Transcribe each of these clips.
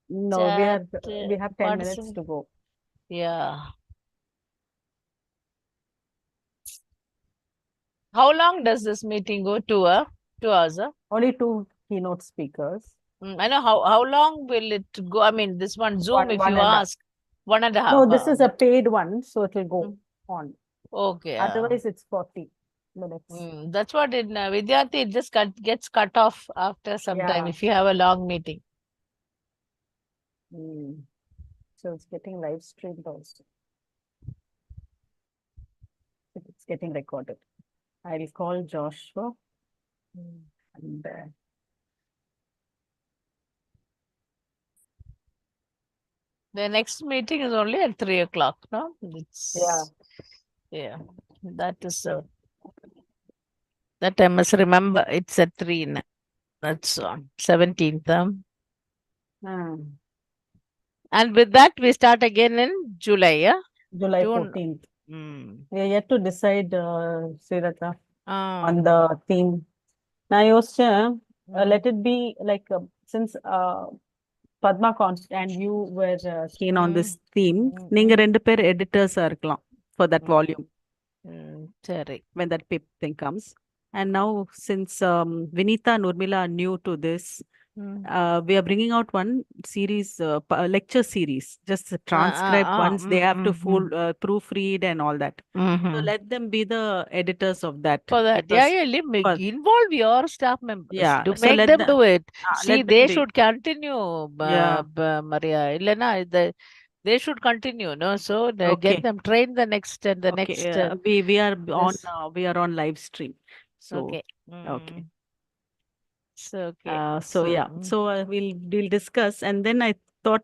No, we have 10 minutes participant. to go. Yeah. How long does this meeting go? 2 hours? Only two keynote speakers. I know how long will it go? I mean, this one Zoom, if One you and a ask, 1.5 No, this is a hours. paid one, so it will go Mm, on. Okay. Otherwise, it's 40 minutes. That's what in Vidyarthi, it just gets cut off after some time Yeah. if you have a long meeting. Mm. So it's getting live streamed also. It's getting recorded. I'll call Joshua and The next meeting is only at 3 o'clock, no? yeah. Yeah, that is that I must remember. It's at 3. That's on 17th. Hmm. And with that, we start again in July, yeah? July June. 14th. Mm. We are yet to decide, Srirata, on Ah, the theme. நான் யோசிச்சேன், mm, let it be like, since Padma and you were keen on this mm, theme, நீங்க mm, ரெண்டு பேர் editors ஆ இருக்கலாம் for that mm, volume Sari. when that thing comes. And now, since Vinita and Urmila are new to this, Mm. we are bringing out one series, lecture series, just the transcribed ones. They have to full proofread and all that. So let them be the editors of that. For that, Because, for- involve your staff members yeah, to so make them do it. See, let them they be. should continue, Yeah, Maria. Elena, they should continue, no? So get okay, them train the next and the okay. next. On This. we are on live stream. So Okay. okay. So okay. So yeah, so we'll discuss, and then I thought,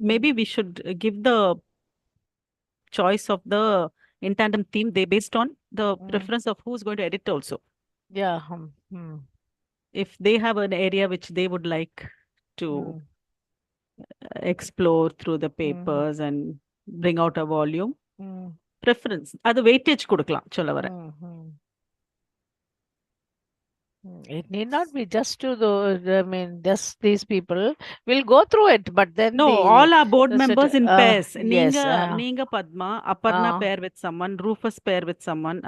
maybe we should give the choice of the in tandem theme they based on the preference of who's going to edit also. Yeah. If they have an area which they would like to Mm, explore through the mm, papers and bring out a volume, mm, preference அது weightage கொடுக்கலாம் சொல்ல வரேன். mm. It need not be just to those, I mean, just these people. We'll go through it, but then No, all our board members in pairs. yes. நீங்க Padma, Aparna pair with someone, Rufus pair with someone,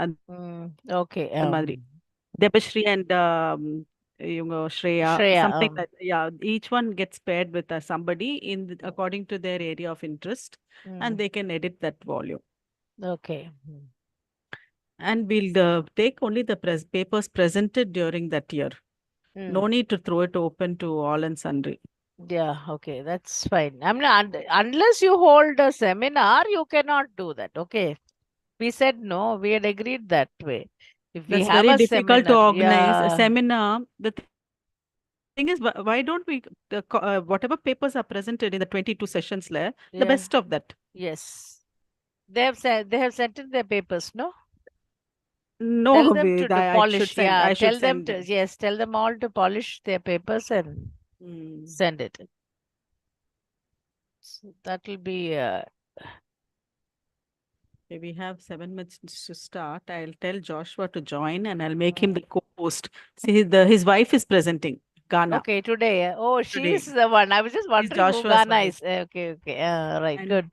Okay. அந்த மாதிரி. Debashri and இவங்க Shreya, Shreya. something like, yeah, each one gets paired with somebody according to their area of interest, and they can edit that volume. Okay. And we'll take only the papers presented during that year. No need to throw it open to all and sundry. Yeah, okay, that's fine. I mean, unless you hold a seminar, you cannot do that. Okay. We said no, we had agreed that way. If we That's have very a difficult to seminar, organize a yeah, seminar. The thing is, why don't we, whatever papers are presented in the 22 sessions, the yeah, best of that. yes. They have sent in their papers, no? No, Tell them to I should polish. send, Yeah, I should tell them send to, them. yes, tell them all to polish their papers and send it. So that will be, Okay, we have 7 minutes to start. I'll tell Joshua to join and I'll make him the co-host. See, his wife is presenting Ghana okay, today. Oh, she's today. the one. I was just He's wondering who Joshua's Ghana wife. is. Okay, okay. Right, And good.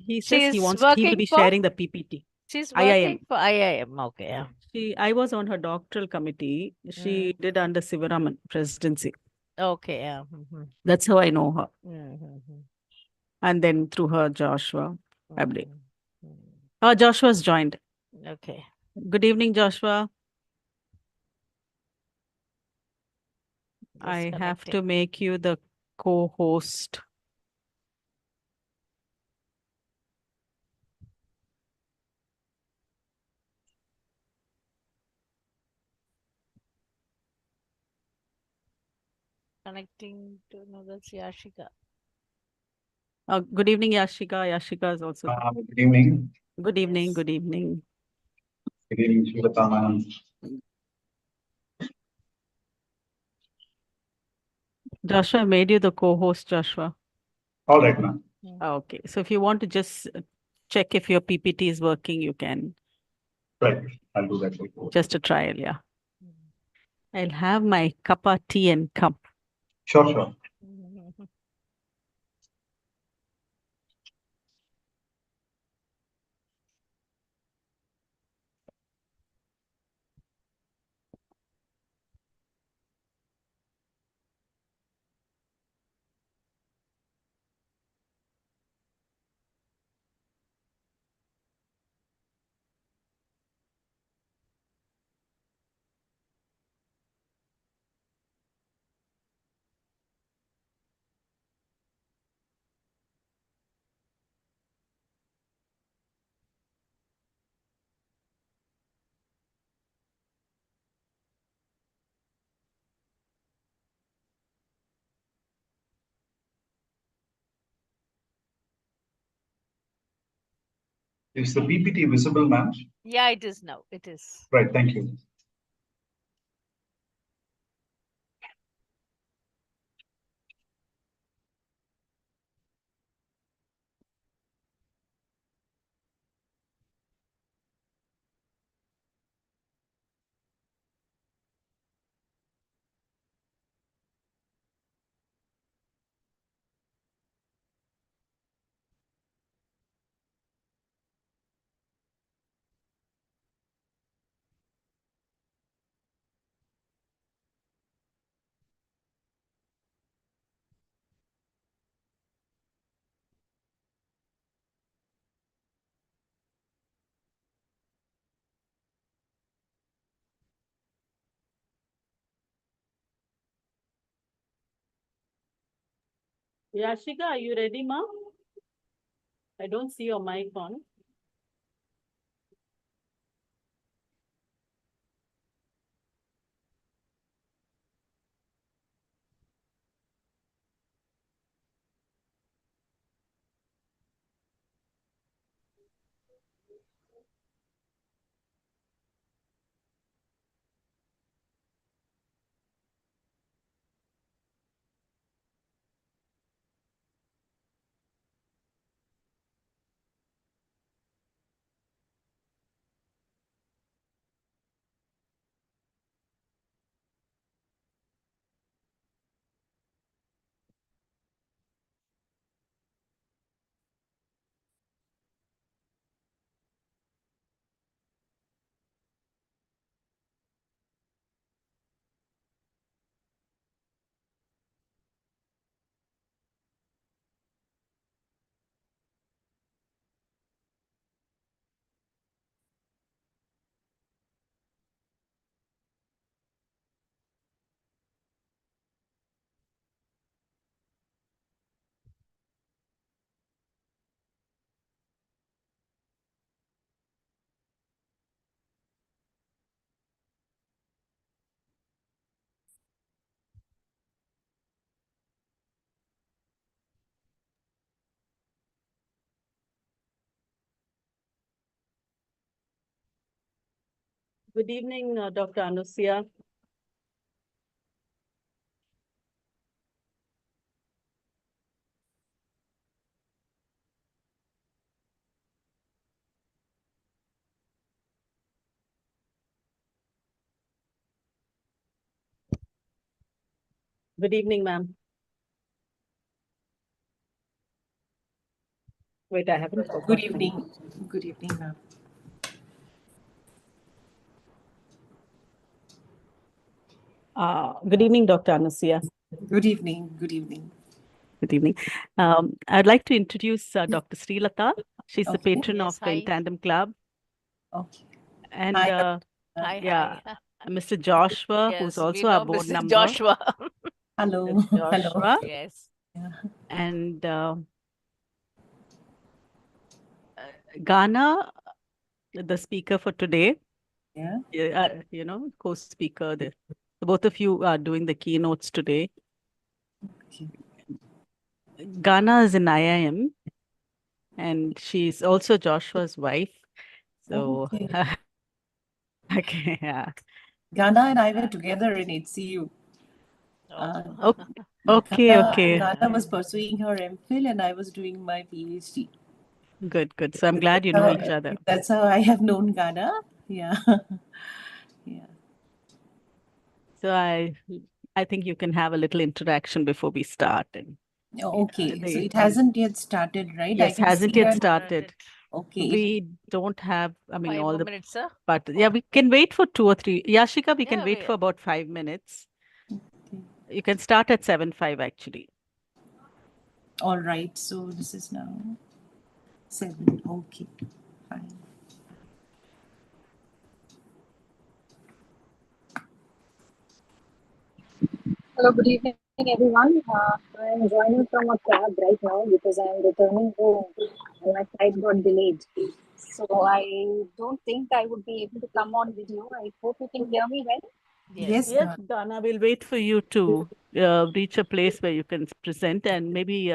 he says he She's wants he will working be for, sharing the PPT. she's IIM. working for IIM. Okay, yeah. I was on her doctoral committee. She did under Sivaraman presidency. Okay, yeah. That's how I know her. Mm-hmm. And then through her, Joshua. Probably. Mm-hmm. Joshua's joined. Okay. Good evening, Joshua. Just I have connecting. to make you the co-host. Connecting to, no, that's Yashika. Good evening, Yashika. Yashika is also. Good evening. Good evening. Yes. Good evening. Good evening, Shweta. Joshua, I made you the co-host, Joshua. All right, ma'am. Okay. So if you want to just check if your PPT is working, you can. Right. I'll do that. Just a trial, yeah. I'll have my cup of tea and come. Sure, sure. Is the PPT visible, ma'am? Yeah, it is now. It is. Right, thank you. Yashika, are you ready, ma? I don't see your mic on. Good evening, Dr. Anusia. Good evening, ma'am. Wait, I haven't forgotten. Good evening. Good evening, ma'am. Good evening, Dr. Anusia. Good evening. Good evening. Good evening. I'd like to introduce Dr. Srilata. She's the Okay. patron Yes, of the hi. Tandem Club. Okay. And Hi, Hi, yeah, hi. Mr. Joshua, who's Yes, we also know our board Mr. member. Joshua. Hello. Mr. Hello. Joshua. Yes. Yeah. And Ghana, the speaker for today, Yeah. co-speaker. The both of you are doing the keynotes today. Okay. Ghana is in IIM, and she's also Joshua's wife. So, Okay. okay, yeah. Ghana and I were together in HCU. Oh. Okay, Ghana, okay. Ghana was pursuing her MPhil and I was doing my PhD. Good, good. So I'm glad you know each other. That's how I have known Ghana. Yeah. Yeah. So I think you can have a little interaction before we start. And Okay. So they, it hasn't yet started, right? I yes, can hasn't see yet her. started. Okay. We don't have, I mean, 5 all more the, minutes, sir. but yeah, we can wait for 2 or 3. Yashika, we can Yeah, wait we- for about 5 minutes. Okay. You can start at 7:05 actually. All right. So this is now 7. Okay. Fine. Hello, good evening, everyone. I'm joining from a cab right now because I'm returning home and my flight got delayed. So I don't think I would be able to come on video. I hope you can hear me well. Yes, Yes, Ghana. Dana, we'll wait for you to reach a place where you can present, and maybe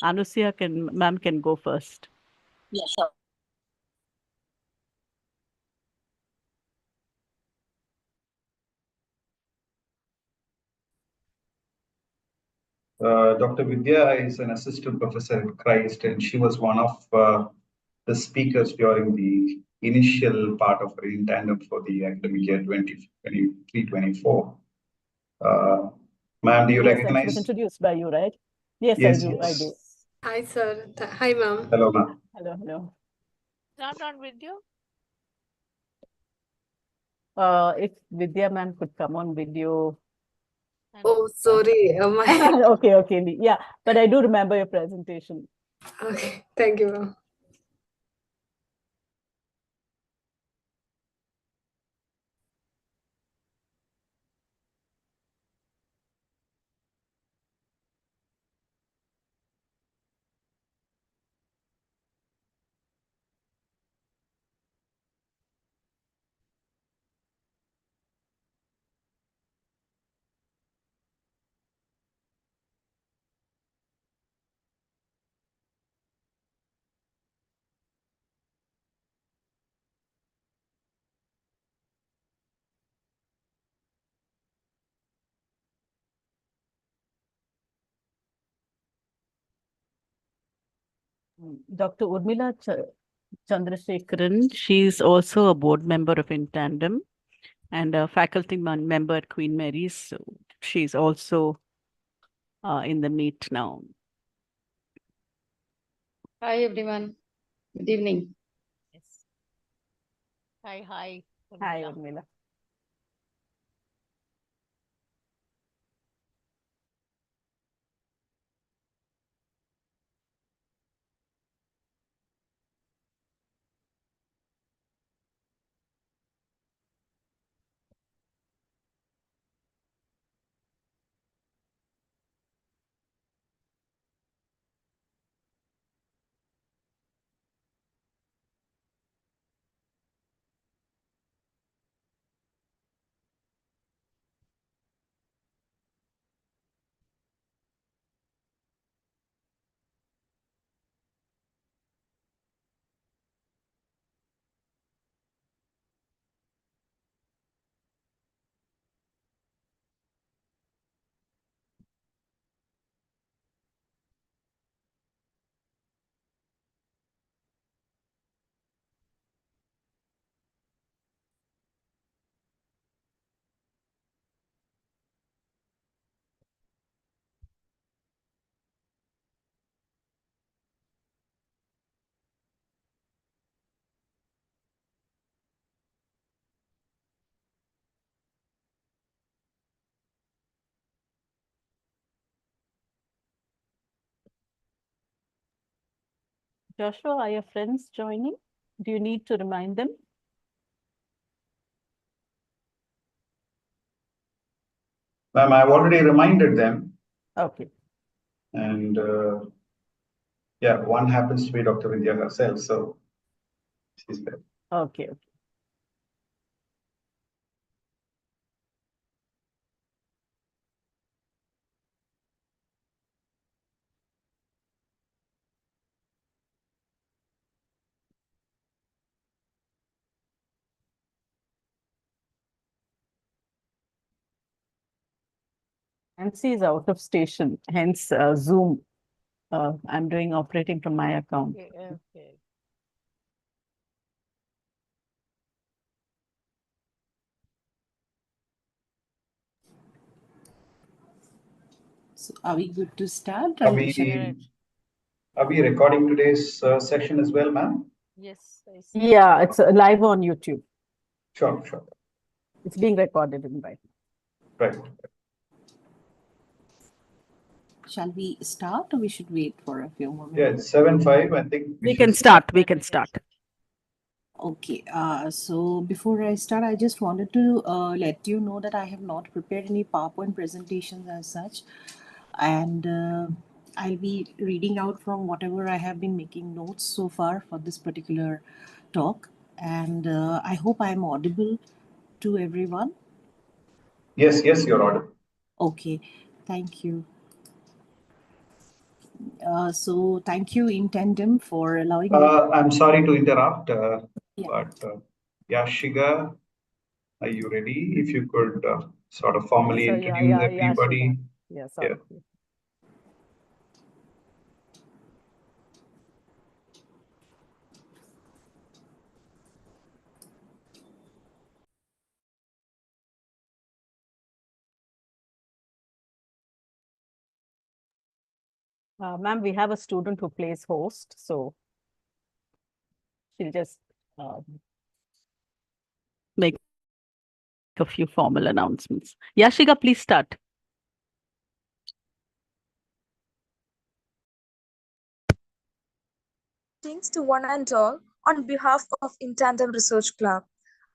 Anusia ma'am can go first. Yeah, sure. Dr. Vidya is an assistant professor at Christ, and she was one of the speakers during the initial part of In Tandem for the academic year 2023-24. Ma'am, do you Yes, I was recognize? introduced by you, right? Yes, Yes, I do. I yes. do. Hi, sir. Hi, ma'am. Hello, ma'am. Hello, hello. Not on video? If Vidya ma'am could come on video. Oh, sorry. My Okay, okay. Yeah, but I do remember your presentation. okay. Thank you, ma'am. Dr. Urmila Chandrasekharan, she's also a board member of In Tandem and a faculty member at Queen Mary's. So she's also in the meet now. Hi everyone. Good evening. Yes. Hi, hi. Hi, Urmila. Urmila. Joshua, are your friends joining? Do you need to remind them? Ma'am, I've already reminded them. Okay. And yeah, one happens to be Dr. Vidya herself, so she's there. Okay. Nancy is out of station, hence Zoom. I'm doing operating from my account. Okay, okay. So are we good to start? Are Or we, shall Right. are we recording today's session as well, ma'am? Yes, I see. Yeah, it's live on YouTube. Sure, sure. It's being recorded right now. Right. shall we start or we should wait for a few more Yeah, minutes? it's 7:05. I think We should can start. We can start. Okay, so before I start, I just wanted to let you know that I have not prepared any PowerPoint presentations as such, and I'll be reading out from whatever I have been making notes so far for this particular talk, and I hope I'm audible to everyone. Yes, yes, you're audible. Okay, thank you. So thank you in Tandem for allowing me. I'm sorry to interrupt, Yeah. but Yashiga, are you ready? If you could sort of formally So, introduce everybody. Yes, Yeah. Ma'am, we have a student who plays host, so she'll just make a few formal announcements. Yashika, please start. Greetings to one and all on behalf of In Tandem Research Club.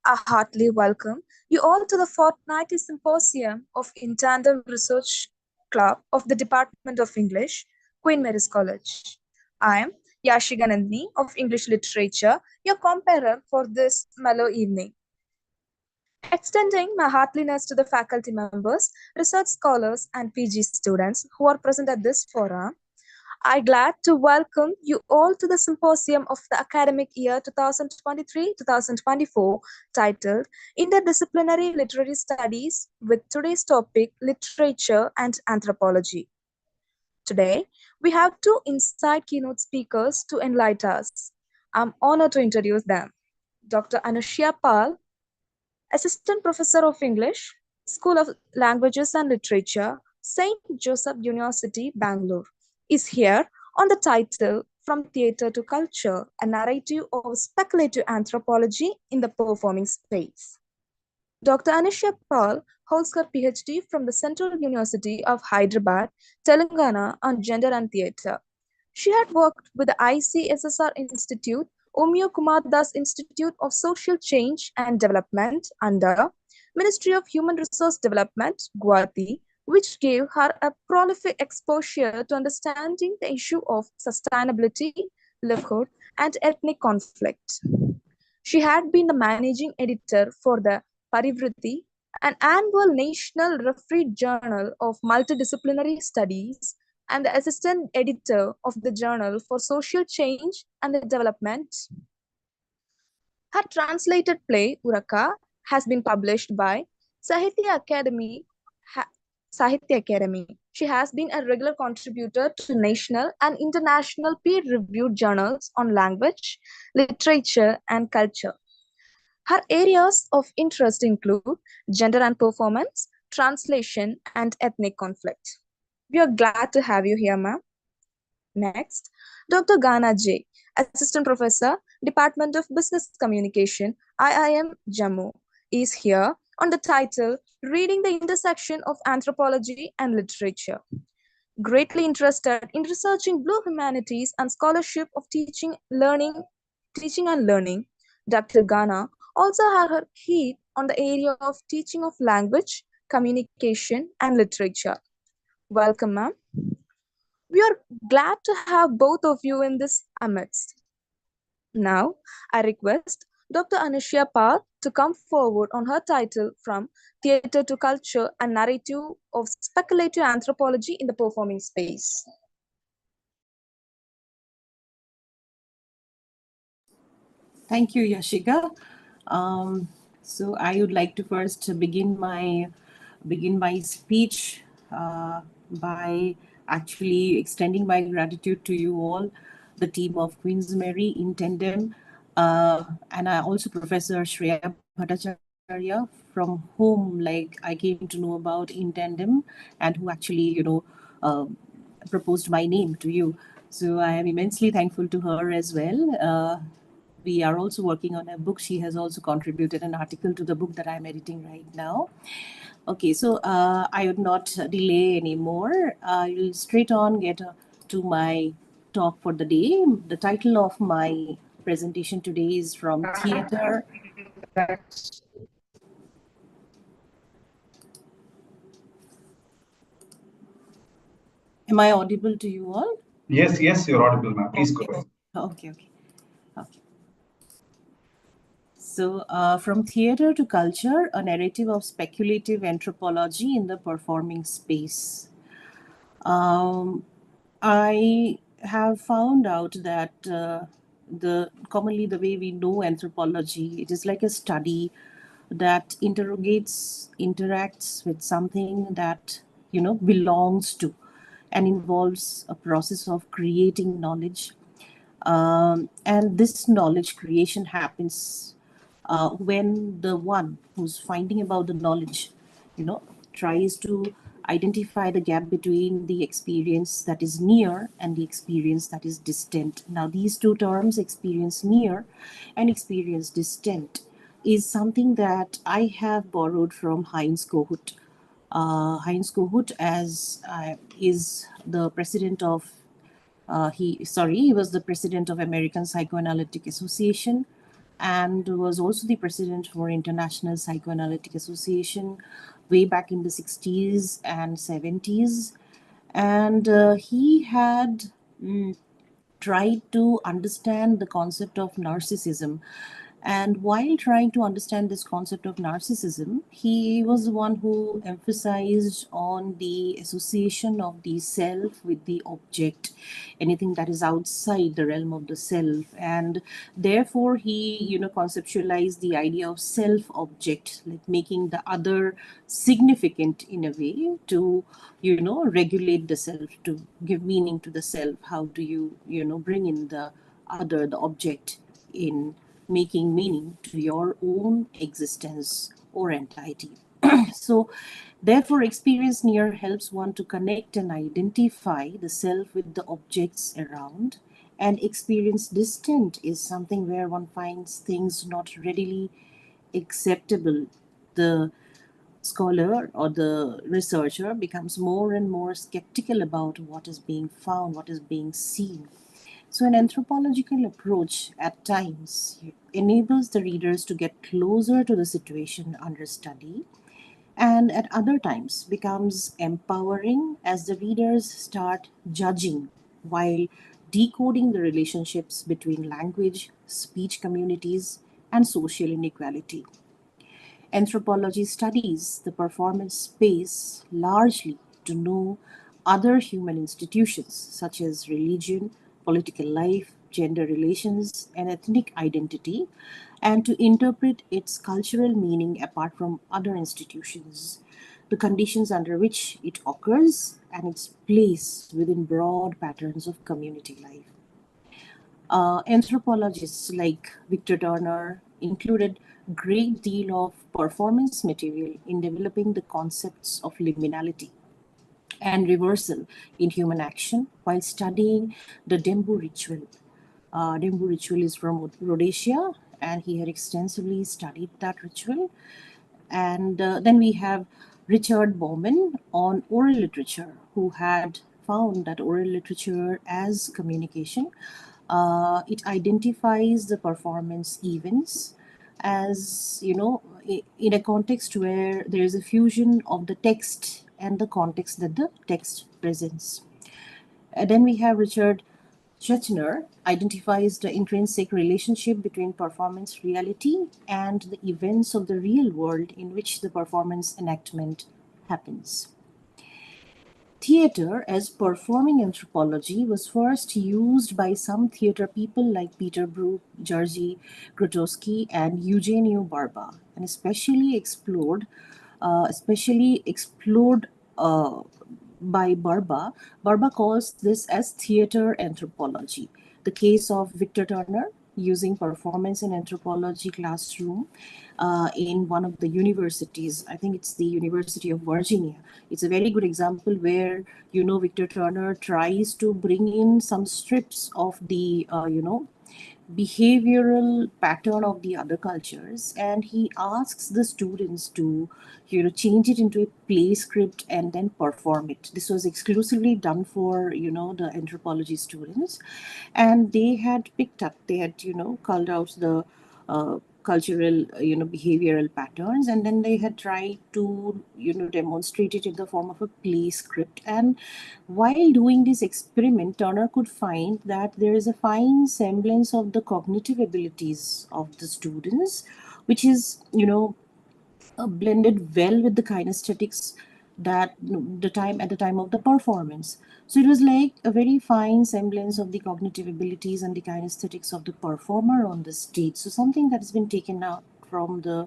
I heartily welcome you all to the fortnightly symposium of In Tandem Research Club of the Department of English, Queen Mary's College. I am Yashika Nandini of English Literature, your comparer for this mellow evening. Extending my heartliness to the faculty members, research scholars, and PG students who are present at this forum, I'm glad to welcome you all to the symposium of the academic year 2023-2024 titled Interdisciplinary Literary Studies with today's topic Literature and Anthropology. Today, we have two inside keynote speakers to enlighten us. I'm honored to introduce them. Dr. Anushya Pal, Assistant Professor of English, School of Languages and Literature, St. Joseph University, Bangalore, is here on the title From Theatre to Culture, a narrative of speculative anthropology in the performing space. Dr. Anushya Pal holds her PhD from the Central University of Hyderabad, Telangana on gender and theatre. She had worked with the ICSSR Institute, Omyo Kumar Das Institute of Social Change and Development under Ministry of Human Resource Development, Guwahati, which gave her a prolific exposure to understanding the issue of sustainability, livelihood, and ethnic conflict. She had been the managing editor for the Parivriti, an annual national refereed journal of multidisciplinary studies, and the assistant editor of the Journal for Social Change and Development. Her translated play, Uraka, has been published by Sahitya Academy. She has been a regular contributor to national and international peer-reviewed journals on language, literature, and culture. Her areas of interest include gender and performance, translation, and ethnic conflict. We are glad to have you here, ma'am. Next, Dr. Ghana J, Assistant Professor, Department of Business Communication, IIM Jammu, is here on the title Reading the Intersection of Anthropology and Literature. Greatly interested in researching Blue Humanities and scholarship of teaching and learning, Dr. Ghana also had her heat on the area of teaching of language, communication, and literature. Welcome, ma'am. We are glad to have both of you in this amidst. Now, I request Dr. Anushya Pal to come forward on her title From Theatre to Culture, a narrative of speculative anthropology in the performing space. Thank you, Yashika. So I would like to first begin my speech by actually extending my gratitude to you all, the team of Queen's Mary in Tandem, and I also Professor Shreya Bhattacharya, from whom I came to know about in Tandem, and who actually proposed my name to you. So I am immensely thankful to her as well. We are also working on a book. She has also contributed an article to the book that I'm editing right now. Okay, so I would not delay anymore. I will straight on get to my talk for the day. The title of my presentation today is From Theatre. Am I audible to you all? Yes, you're audible, ma'am. Please go ahead. Okay. So, From Theatre to Culture, a narrative of speculative anthropology in the performing space. I have found out that commonly the way we know anthropology, it is like a study that interacts with something that belongs to and involves a process of creating knowledge. And this knowledge creation happens when the one who's finding about the knowledge, tries to identify the gap between the experience that is near and the experience that is distant. Now, these two terms, experience near and experience distant, is something that I have borrowed from Heinz Kohut. Heinz Kohut is the president of he was the president of American Psychoanalytic Association and was also the president for International Psychoanalytic Association way back in the 60s and 70s. And he had tried to understand the concept of narcissism. And while trying to understand this concept of narcissism, he was the one who emphasized on the association of the self with the object, anything that is outside the realm of the self. And therefore, he, conceptualized the idea of self-object, like making the other significant in a way to, regulate the self, to give meaning to the self. How do you, bring in the other, the object, in making meaning to your own existence or entity. So, therefore, experience near helps one to connect and identify the self with the objects around. And experience distant is something where one finds things not readily acceptable. The scholar or the researcher becomes more and more skeptical about what is being found, what is being seen. So, an anthropological approach at times enables the readers to get closer to the situation under study, and at other times becomes empowering as the readers start judging while decoding the relationships between language, speech communities, and social inequality. Anthropology studies the performance space largely to know other human institutions such as religion, political life, gender relations, and ethnic identity, and to interpret its cultural meaning apart from other institutions, the conditions under which it occurs, and its place within broad patterns of community life. Anthropologists like Victor Turner included great deal of performance material in developing the concepts of liminality and reversal in human action while studying the Dembu ritual. Dembu ritual is from Rhodesia, and he had extensively studied that ritual. And then we have Richard Bowman on oral literature, who had found that oral literature as communication. It identifies the performance events as, in a context where there is a fusion of the text and the context that the text presents. And then we have Richard Shetner identifies the intrinsic relationship between performance reality and the events of the real world in which the performance enactment happens. Theater as performing anthropology was first used by some theater people like Peter Brook, Georgi Grotowski, and Eugenio Barba, and especially explored by Barba. Barba calls this as theater anthropology. The case of Victor Turner using performance in anthropology classroom in one of the universities. I think it's the University of Virginia. It's a very good example where, Victor Turner tries to bring in some strips of the, behavioral pattern of the other cultures, and he asks the students to change it into a play script and then perform it. This was exclusively done for the anthropology students, and they had picked up, they had culled out the cultural behavioral patterns, and then they had tried to demonstrate it in the form of a play script. And while doing this experiment, Turner could find that there is a fine semblance of the cognitive abilities of the students, which is blended well with the kinesthetics that at the time of the performance. So it was like a very fine semblance of the cognitive abilities and the kinesthetics of the performer on the stage. So something that has been taken out from the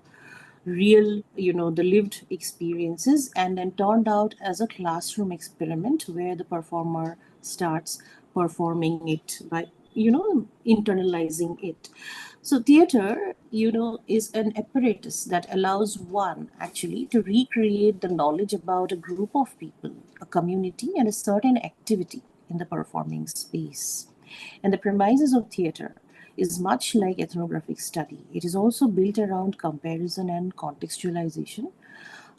real, the lived experiences, and then turned out as a classroom experiment where the performer starts performing it by internalizing it. So theater, is an apparatus that allows one actually to recreate the knowledge about a group of people, a community, and a certain activity in the performing space. And the premises of theater is much like ethnographic study. It is also built around comparison and contextualization,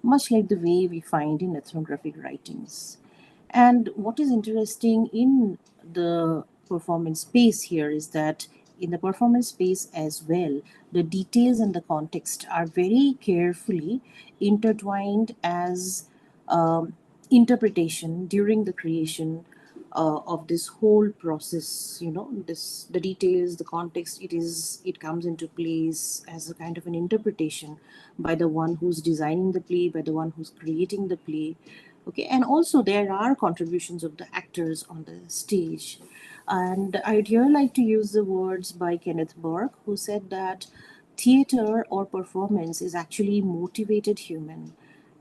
much like the way we find in ethnographic writings. And what is interesting in the performance space here is that in the performance space as well, the details and the context are very carefully intertwined as interpretation during the creation of this whole process. This the details, the context, it comes into place as a kind of an interpretation by the one who's designing the play, by the one who's creating the play. Okay, and also there are contributions of the actors on the stage. And I'd here like to use the words by Kenneth Burke, who said that theater or performance is actually motivated human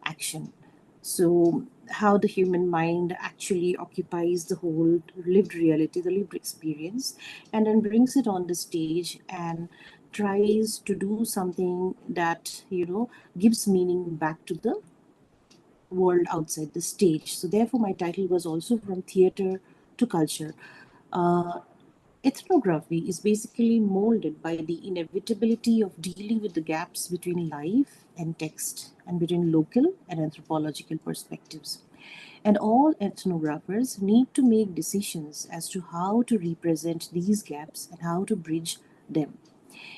action. So, how the human mind actually occupies the whole lived reality, the lived experience, and then brings it on the stage and tries to do something that, gives meaning back to the world outside the stage. So, therefore, my title was also From Theater to Culture. Uh, Ethnography is basically molded by the inevitability of dealing with the gaps between life and text and between local and anthropological perspectives. And all ethnographers need to make decisions as to how to represent these gaps and how to bridge them.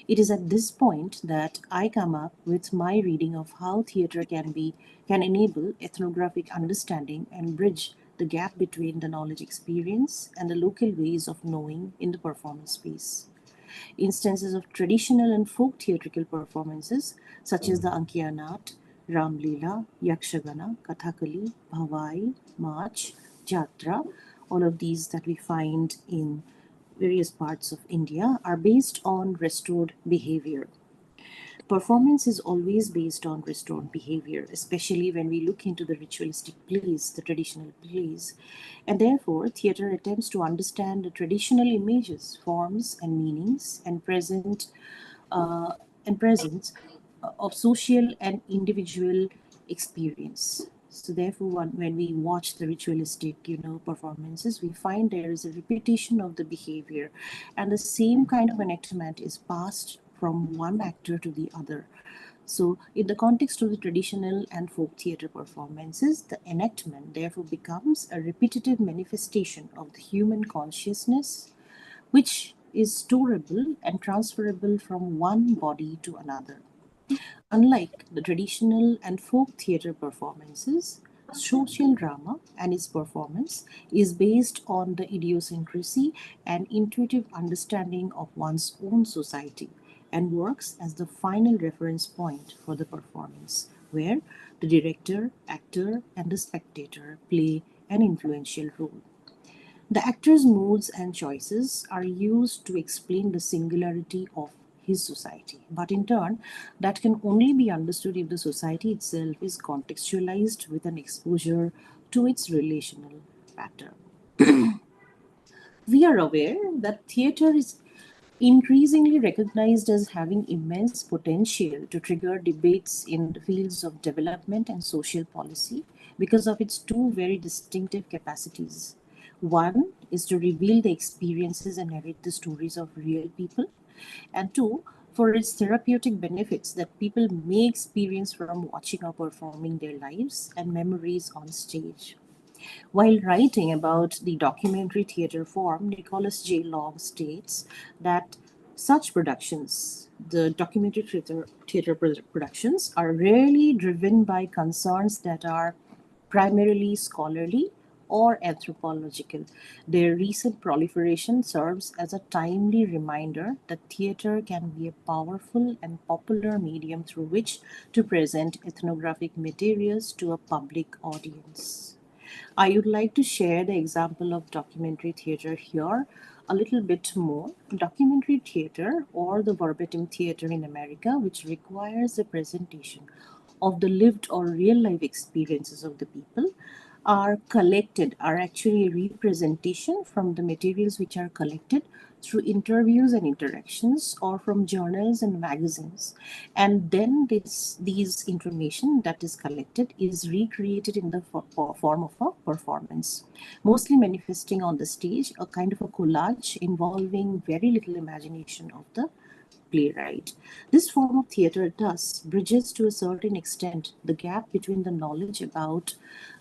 It is at this point that I come up with my reading of how theater can enable ethnographic understanding and bridge the gap between the knowledge experience and the local ways of knowing in the performance space. Instances of traditional and folk theatrical performances such as the Ankiyanat, Ramlila, Yakshagana, Kathakali, Bhavai, March, Jatra, all of these that we find in various parts of India are based on restored behavior. Performance is always based on restored behavior, especially when we look into the ritualistic plays, the traditional plays. And therefore, theater attempts to understand the traditional images, forms, and meanings uh, and presence of social and individual experience. So therefore, when we watch the ritualistic, performances, we find there is a repetition of the behavior, and the same kind of enactment is passed from one actor to the other. So, in the context of the traditional and folk theatre performances, the enactment therefore becomes a repetitive manifestation of the human consciousness, which is storable and transferable from one body to another. Unlike the traditional and folk theatre performances, social drama and its performance is based on the idiosyncrasy and intuitive understanding of one's own society and works as the final reference point for the performance, where the director, actor, and the spectator play an influential role. The actor's moods and choices are used to explain the singularity of his society, but in turn, that can only be understood if the society itself is contextualized with an exposure to its relational pattern. We are aware that theater is increasingly recognized as having immense potential to trigger debates in the fields of development and social policy because of its two very distinctive capacities. One is to reveal the experiences and narrate the stories of real people, and two, for its therapeutic benefits that people may experience from watching or performing their lives and memories on stage. While writing about the documentary theater form, Nicholas J. Long states that such productions, the productions, are rarely driven by concerns that are primarily scholarly or anthropological. Their recent proliferation serves as a timely reminder that theater can be a powerful and popular medium through which to present ethnographic materials to a public audience. I would like to share the example of documentary theater here a little bit more. Documentary theater, or the verbatim theater in America, which requires the presentation of the lived or real life experiences of the people, are collected, are actually a representation from the materials which are collected through interviews and interactions or from journals and magazines. And then these information that is collected is recreated in the form of a performance, mostly manifesting on the stage, a kind of a collage involving very little imagination of the playwright. This form of theatre thus bridges to a certain extent the gap between the knowledge about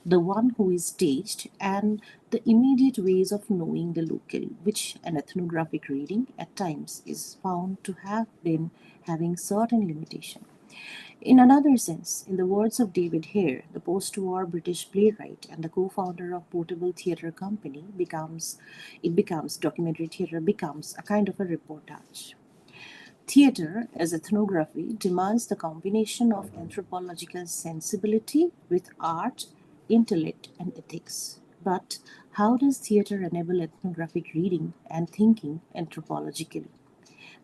the one who is staged and the immediate ways of knowing the local, which an ethnographic reading at times is found to have been having certain limitation. In another sense, in the words of David Hare, the post-war British playwright and the co-founder of Portable Theatre Company, documentary theatre becomes a kind of a reportage. Theatre, as ethnography, demands the combination of anthropological sensibility with art, intellect, and ethics. But how does theatre enable ethnographic reading and thinking anthropologically?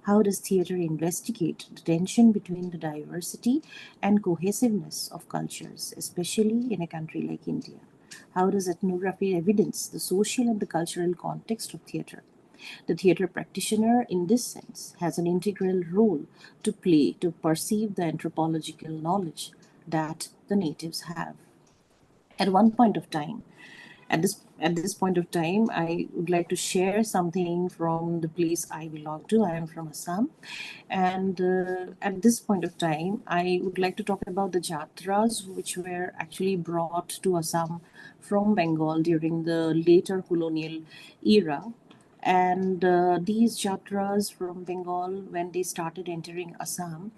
How does theatre investigate the tension between the diversity and cohesiveness of cultures, especially in a country like India? How does ethnography evidence the social and the cultural context of theatre? The theatre practitioner, in this sense, has an integral role to play to perceive the anthropological knowledge that the natives have. At one point of time, at this point of time, I would like to share something from the place I belong to. I am from Assam, and at this point of time, I would like to talk about the jatras which were actually brought to Assam from Bengal during the later colonial era. And these jatras from Bengal, when they started entering Assam,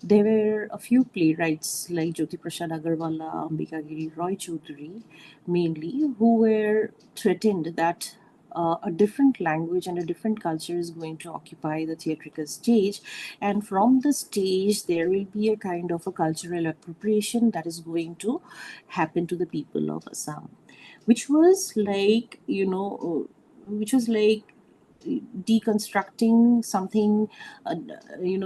there were a few playwrights like Jyoti Prasad Agarwala, Ambikagiri Roy Chaudhary, mainly, who were threatened that a different language and a different culture is going to occupy the theatrical stage, and from the stage there will be a kind of a cultural appropriation that is going to happen to the people of Assam, which was like, which was like deconstructing something,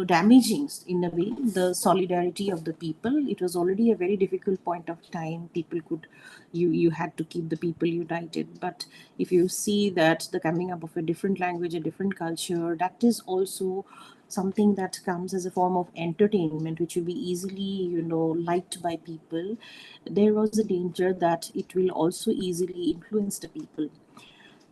damaging in a way the solidarity of the people. It was already a very difficult point of time. People could, you had to keep the people united, but if you see that the coming up of a different language, a different culture, that is also something that comes as a form of entertainment which will be easily, liked by people. There was a danger that it will also easily influence the people.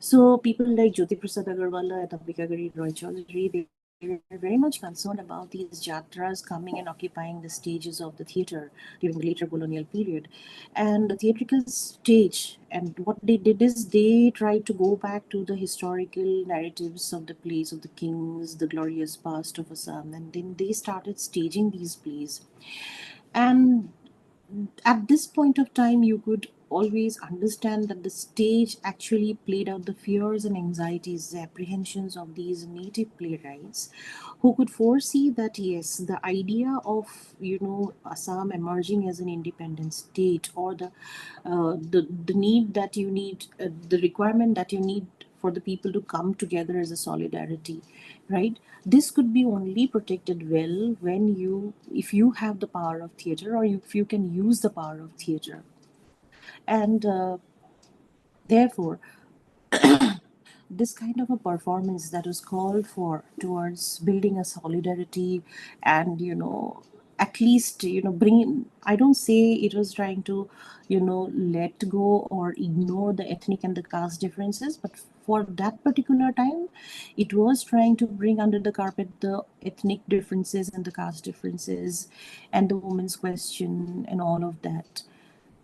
So people like Jyoti Prasad Agarwala and Ambikagiri Roy Chaudhary, they were very much concerned about these jatras coming and occupying the stages of the theatre during the later colonial period. And the theatrical stage, and what they did is they tried to go back to the historical narratives of the plays of the kings, the glorious past of Assam, and then they started staging these plays. And at this point of time, you could always understand that the stage actually played out the fears and anxieties, the apprehensions of these native playwrights who could foresee that, yes, the idea of, Assam emerging as an independent state, or the need that you need, the requirement that you need for the people to come together as a solidarity, right? This could be only protected well when if you have the power of theater, or if you can use the power of theater. And therefore, this kind of a performance that was called for towards building a solidarity, and at least, bring, I don't say it was trying to, let go or ignore the ethnic and the caste differences, but for that particular time, it was trying to bring under the carpet the ethnic differences and the caste differences and the woman's question and all of that.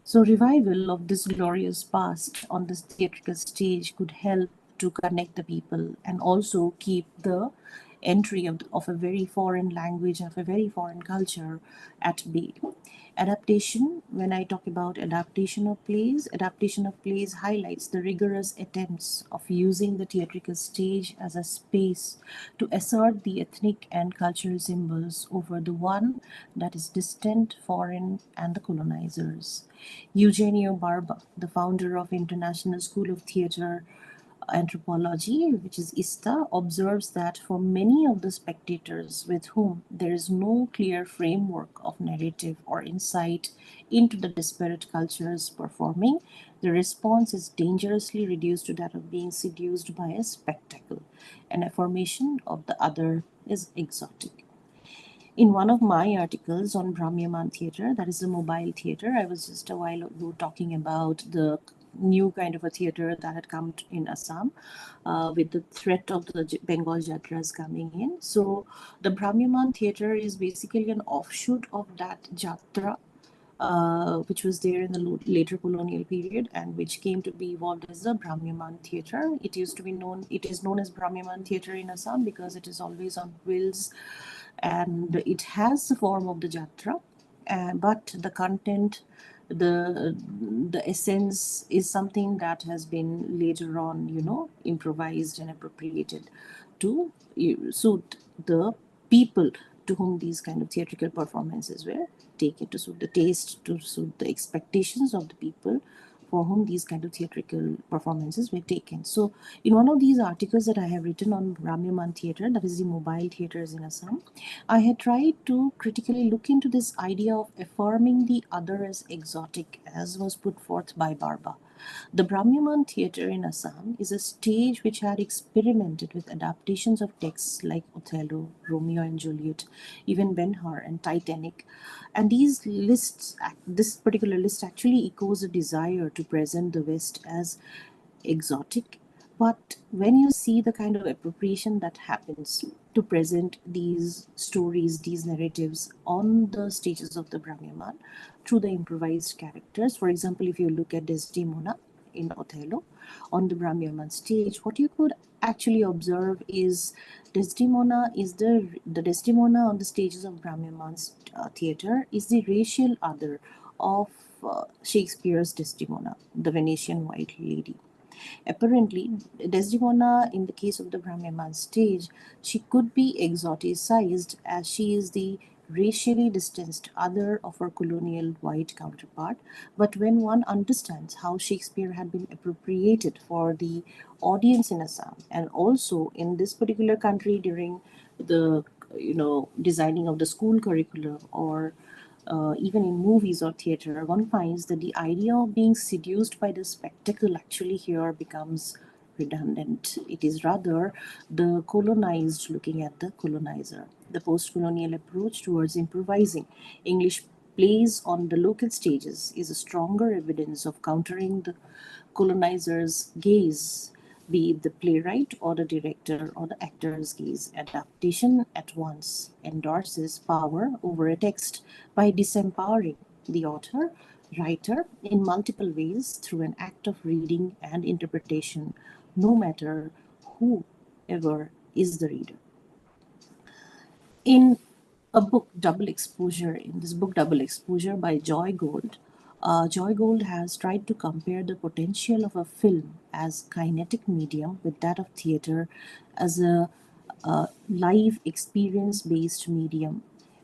So, revival of this glorious past on this theatrical stage could help to connect the people and also keep the entry of a very foreign language, of a very foreign culture at bay. Adaptation, when I talk about adaptation of plays highlights the rigorous attempts of using the theatrical stage as a space to assert the ethnic and cultural symbols over the one that is distant, foreign, and the colonizers. Eugenio Barba, the founder of International School of Theatre, Anthropology, which is ISTA, observes that for many of the spectators with whom there is no clear framework of narrative or insight into the disparate cultures performing, the response is dangerously reduced to that of being seduced by a spectacle. An affirmation of the other is exotic. In one of my articles on Brahmyaman theatre, that is the mobile theatre, I was just a while ago talking about the new kind of a theatre that had come in Assam with the threat of the Bengal Jatras coming in. So the Brahmyaman theatre is basically an offshoot of that Jatra, which was there in the later colonial period and which came to be evolved as the Brahmyaman theatre. It is known as Brahmyaman theatre in Assam because it is always on wheels and it has the form of the Jatra, but the content, the essence is something that has been later on, improvised and appropriated to suit the people to whom these kind of theatrical performances were taken, to suit the taste, to suit the expectations of the people for whom these kind of theatrical performances were taken. So in one of these articles that I have written on Brahmyaman theatre, that is the mobile theatres in Assam, I had tried to critically look into this idea of affirming the other as exotic, as was put forth by Barba. The Brahmyaman theatre in Assam is a stage which had experimented with adaptations of texts like Othello, Romeo and Juliet, even Ben-Hur and Titanic. And this particular list actually echoes a desire to present the West as exotic. But when you see the kind of appropriation that happens to present these stories, these narratives on the stages of the Brahmyaman through the improvised characters, for example, if you look at Desdemona in Othello on the Brahmyaman stage, what you could actually observe is Desdemona is the Desdemona on the stages of Brahmyaman's theatre is the racial other of Shakespeare's Desdemona, the Venetian white lady. Apparently, Desdemona, in the case of the Brahmyaman stage, she could be exoticized as she is the racially distanced other of her colonial white counterpart. But when one understands how Shakespeare had been appropriated for the audience in Assam and also in this particular country during the designing of the school curriculum or even in movies or theater, one finds that the idea of being seduced by the spectacle actually here becomes redundant. It is rather the colonized looking at the colonizer. The post colonial approach towards improvising English plays on the local stages is a stronger evidence of countering the colonizer's gaze, be it the playwright or the director or the actor's gaze. Adaptation at once endorses power over a text by disempowering the author, writer in multiple ways through an act of reading and interpretation, no matter whoever is the reader. In this book Double Exposure by Joy Gold, Joy Gold has tried to compare the potential of a film as kinetic medium with that of theater as a live experience based medium.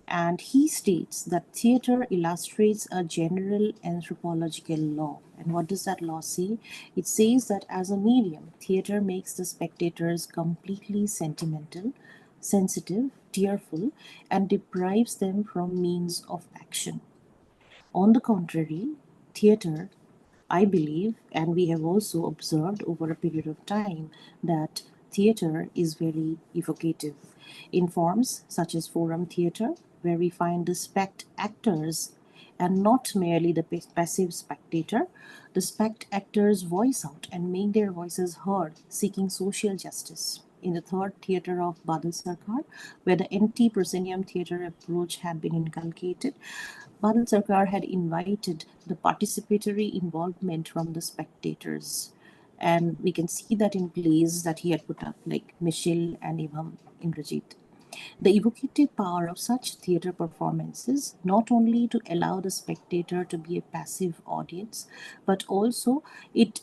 And he states that theater illustrates a general anthropological law. And what does that law say? It says that as a medium, theater makes the spectators completely sentimental, sensitive, tearful, and deprives them from means of action. On the contrary, theater, I believe, and we have also observed over a period of time, that theater is very evocative in forms such as forum theater, where we find the spect actors and not merely the passive spectator. The spect actors voice out and make their voices heard, seeking social justice. In the third theater of Badal Sarkar, where the anti-proscenium theater approach had been inculcated, Badal Sarkar had invited the participatory involvement from the spectators. And we can see that in plays that he had put up, like Michelle and Imam Indrajit. The evocative power of such theatre performances not only to allow the spectator to be a passive audience, but also it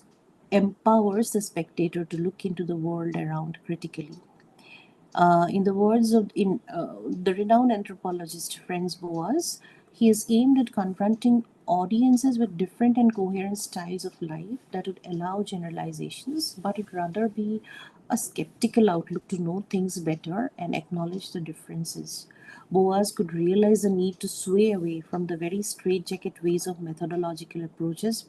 empowers the spectator to look into the world around critically. In the words of the renowned anthropologist Franz Boas, he is aimed at confronting audiences with different and coherent styles of life that would allow generalizations, but would rather be a skeptical outlook to know things better and acknowledge the differences. Boas could realize the need to sway away from the very straitjacket ways of methodological approaches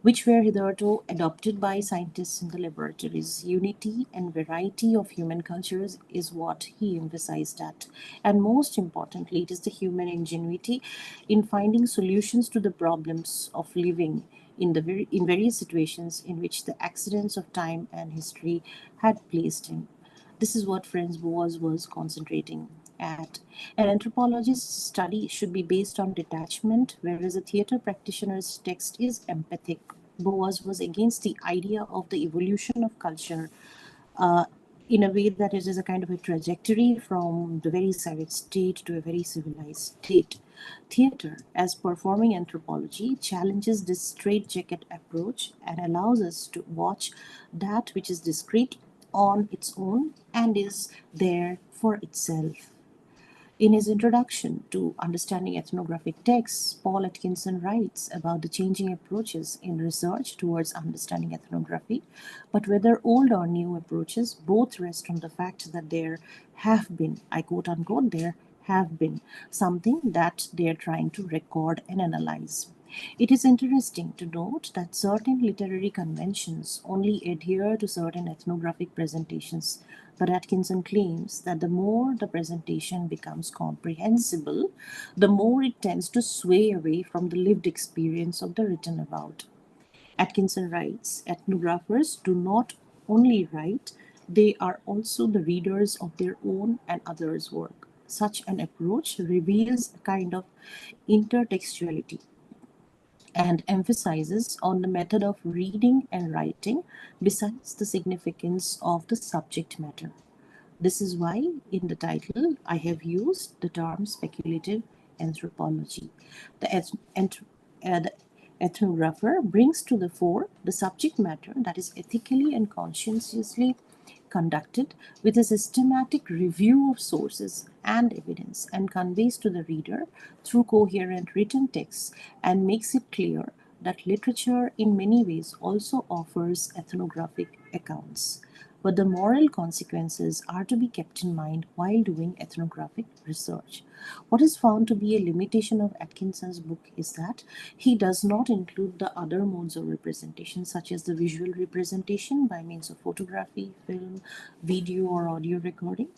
which were hitherto adopted by scientists in the laboratories. Unity and variety of human cultures is what he emphasized at. And most importantly, it is the human ingenuity in finding solutions to the problems of living in various situations in which the accidents of time and history had placed him. This is what Franz Boas was concentrating at. An anthropologist's study should be based on detachment, whereas a theater practitioner's text is empathic. Boas was against the idea of the evolution of culture uh, in a way that it is a kind of a trajectory from the very savage state to a very civilized state. Theater, as performing anthropology, challenges this straitjacket approach and allows us to watch that which is discrete on its own and is there for itself. In his introduction to Understanding Ethnographic Texts, Paul Atkinson writes about the changing approaches in research towards understanding ethnography, but whether old or new approaches, both rest on the fact that there have been, I quote unquote, there have been something that they are trying to record and analyze. It is interesting to note that certain literary conventions only adhere to certain ethnographic presentations, but Atkinson claims that the more the presentation becomes comprehensible, the more it tends to sway away from the lived experience of the written about. Atkinson writes, ethnographers do not only write, they are also the readers of their own and others' work. Such an approach reveals a kind of intertextuality and emphasizes on the method of reading and writing besides the significance of the subject matter. This is why in the title I have used the term speculative anthropology. The, the ethnographer brings to the fore the subject matter that is ethically and conscientiously conducted with a systematic review of sources and evidence and conveys to the reader through coherent written texts and makes it clear that literature in many ways also offers ethnographic accounts. But the moral consequences are to be kept in mind while doing ethnographic research. What is found to be a limitation of Atkinson's book is that he does not include the other modes of representation, such as the visual representation by means of photography, film, video, or audio recording,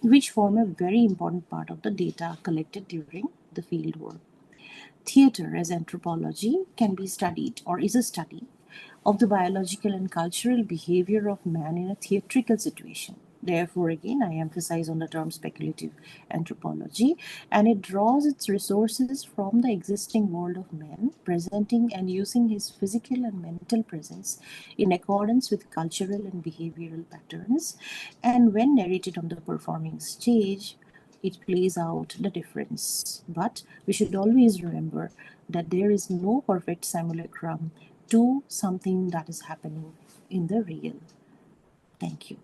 which form a very important part of the data collected during the field work. Theater as anthropology can be studied or is a study of the biological and cultural behavior of man in a theatrical situation. Therefore, again, I emphasize on the term speculative anthropology, and it draws its resources from the existing world of man, presenting and using his physical and mental presence in accordance with cultural and behavioral patterns. And when narrated on the performing stage, it plays out the difference. But we should always remember that there is no perfect simulacrum to something that is happening in the real. Thank you.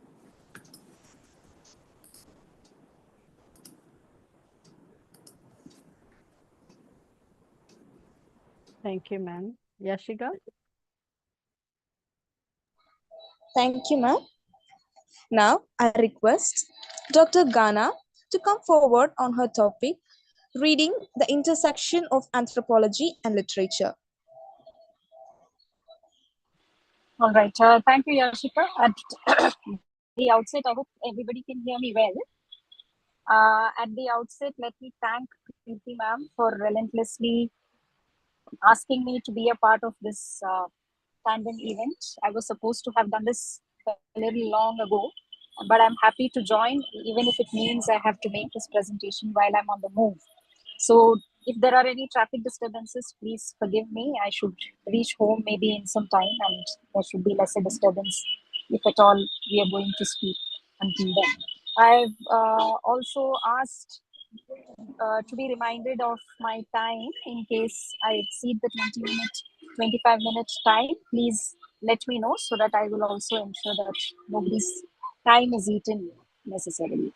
Thank you, ma'am. Yashika? Thank you, ma'am. Now, I request Dr. Ghana to come forward on her topic, reading the intersection of anthropology and literature. All right. Thank you, Yashika. At the outset, I hope everybody can hear me well. At the outset, let me thank Preeti ma'am for relentlessly asking me to be a part of this tandem event. I was supposed to have done this a little long ago, but I'm happy to join, even if it means I have to make this presentation while I'm on the move. So if there are any traffic disturbances, please forgive me. I should reach home maybe in some time, and there should be lesser disturbance if at all we are going to speak until then. I've also asked to be reminded of my time in case I exceed the 25-minute time. Please let me know so that I will also ensure that nobody's time is eaten necessarily.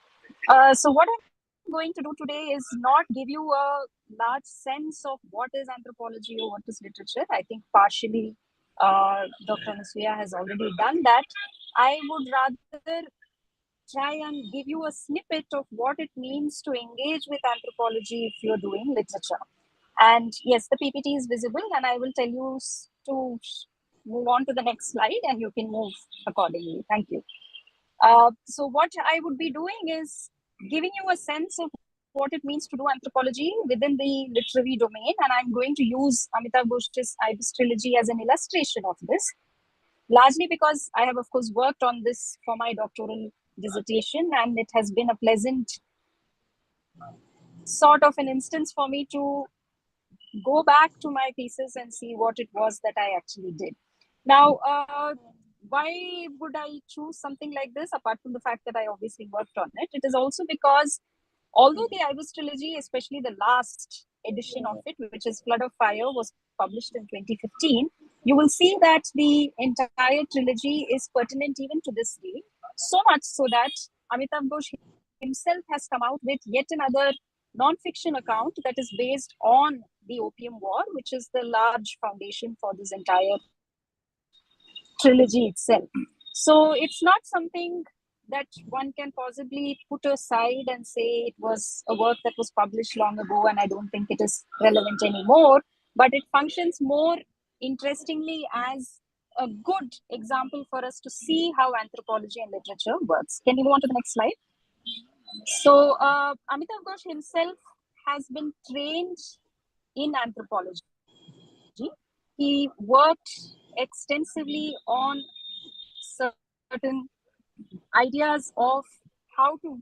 So what I'm going to do today is not give you a large sense of what is anthropology or what is literature. I think partially Dr. Anasuya has already done that. I would rather try and give you a snippet of what it means to engage with anthropology if you're doing literature. And yes, the PPT is visible, and I will tell you to move on to the next slide, and you can move accordingly. Thank you. So what I would be doing is giving you a sense of what it means to do anthropology within the literary domain, and I'm going to use Amitav Ghosh's Ibis trilogy as an illustration of this, largely because I have, of course, worked on this for my doctoral dissertation, and it has been a pleasant sort of an instance for me to go back to my thesis and see what it was that I actually did. Now, why would I choose something like this, apart from the fact that I obviously worked on it? It is also because although the Ibis trilogy, especially the last edition of it, which is Flood of Fire, was published in 2015, you will see that the entire trilogy is pertinent even to this day. So much so that Amitav Ghosh himself has come out with yet another non-fiction account that is based on the Opium War, which is the large foundation for this entire trilogy itself. So it's not something that one can possibly put aside and say it was a work that was published long ago and I don't think it is relevant anymore, but it functions more interestingly as a good example for us to see how anthropology and literature works. Can you move on to the next slide? So Amitav Ghosh himself has been trained in anthropology. He worked extensively on certain ideas of how to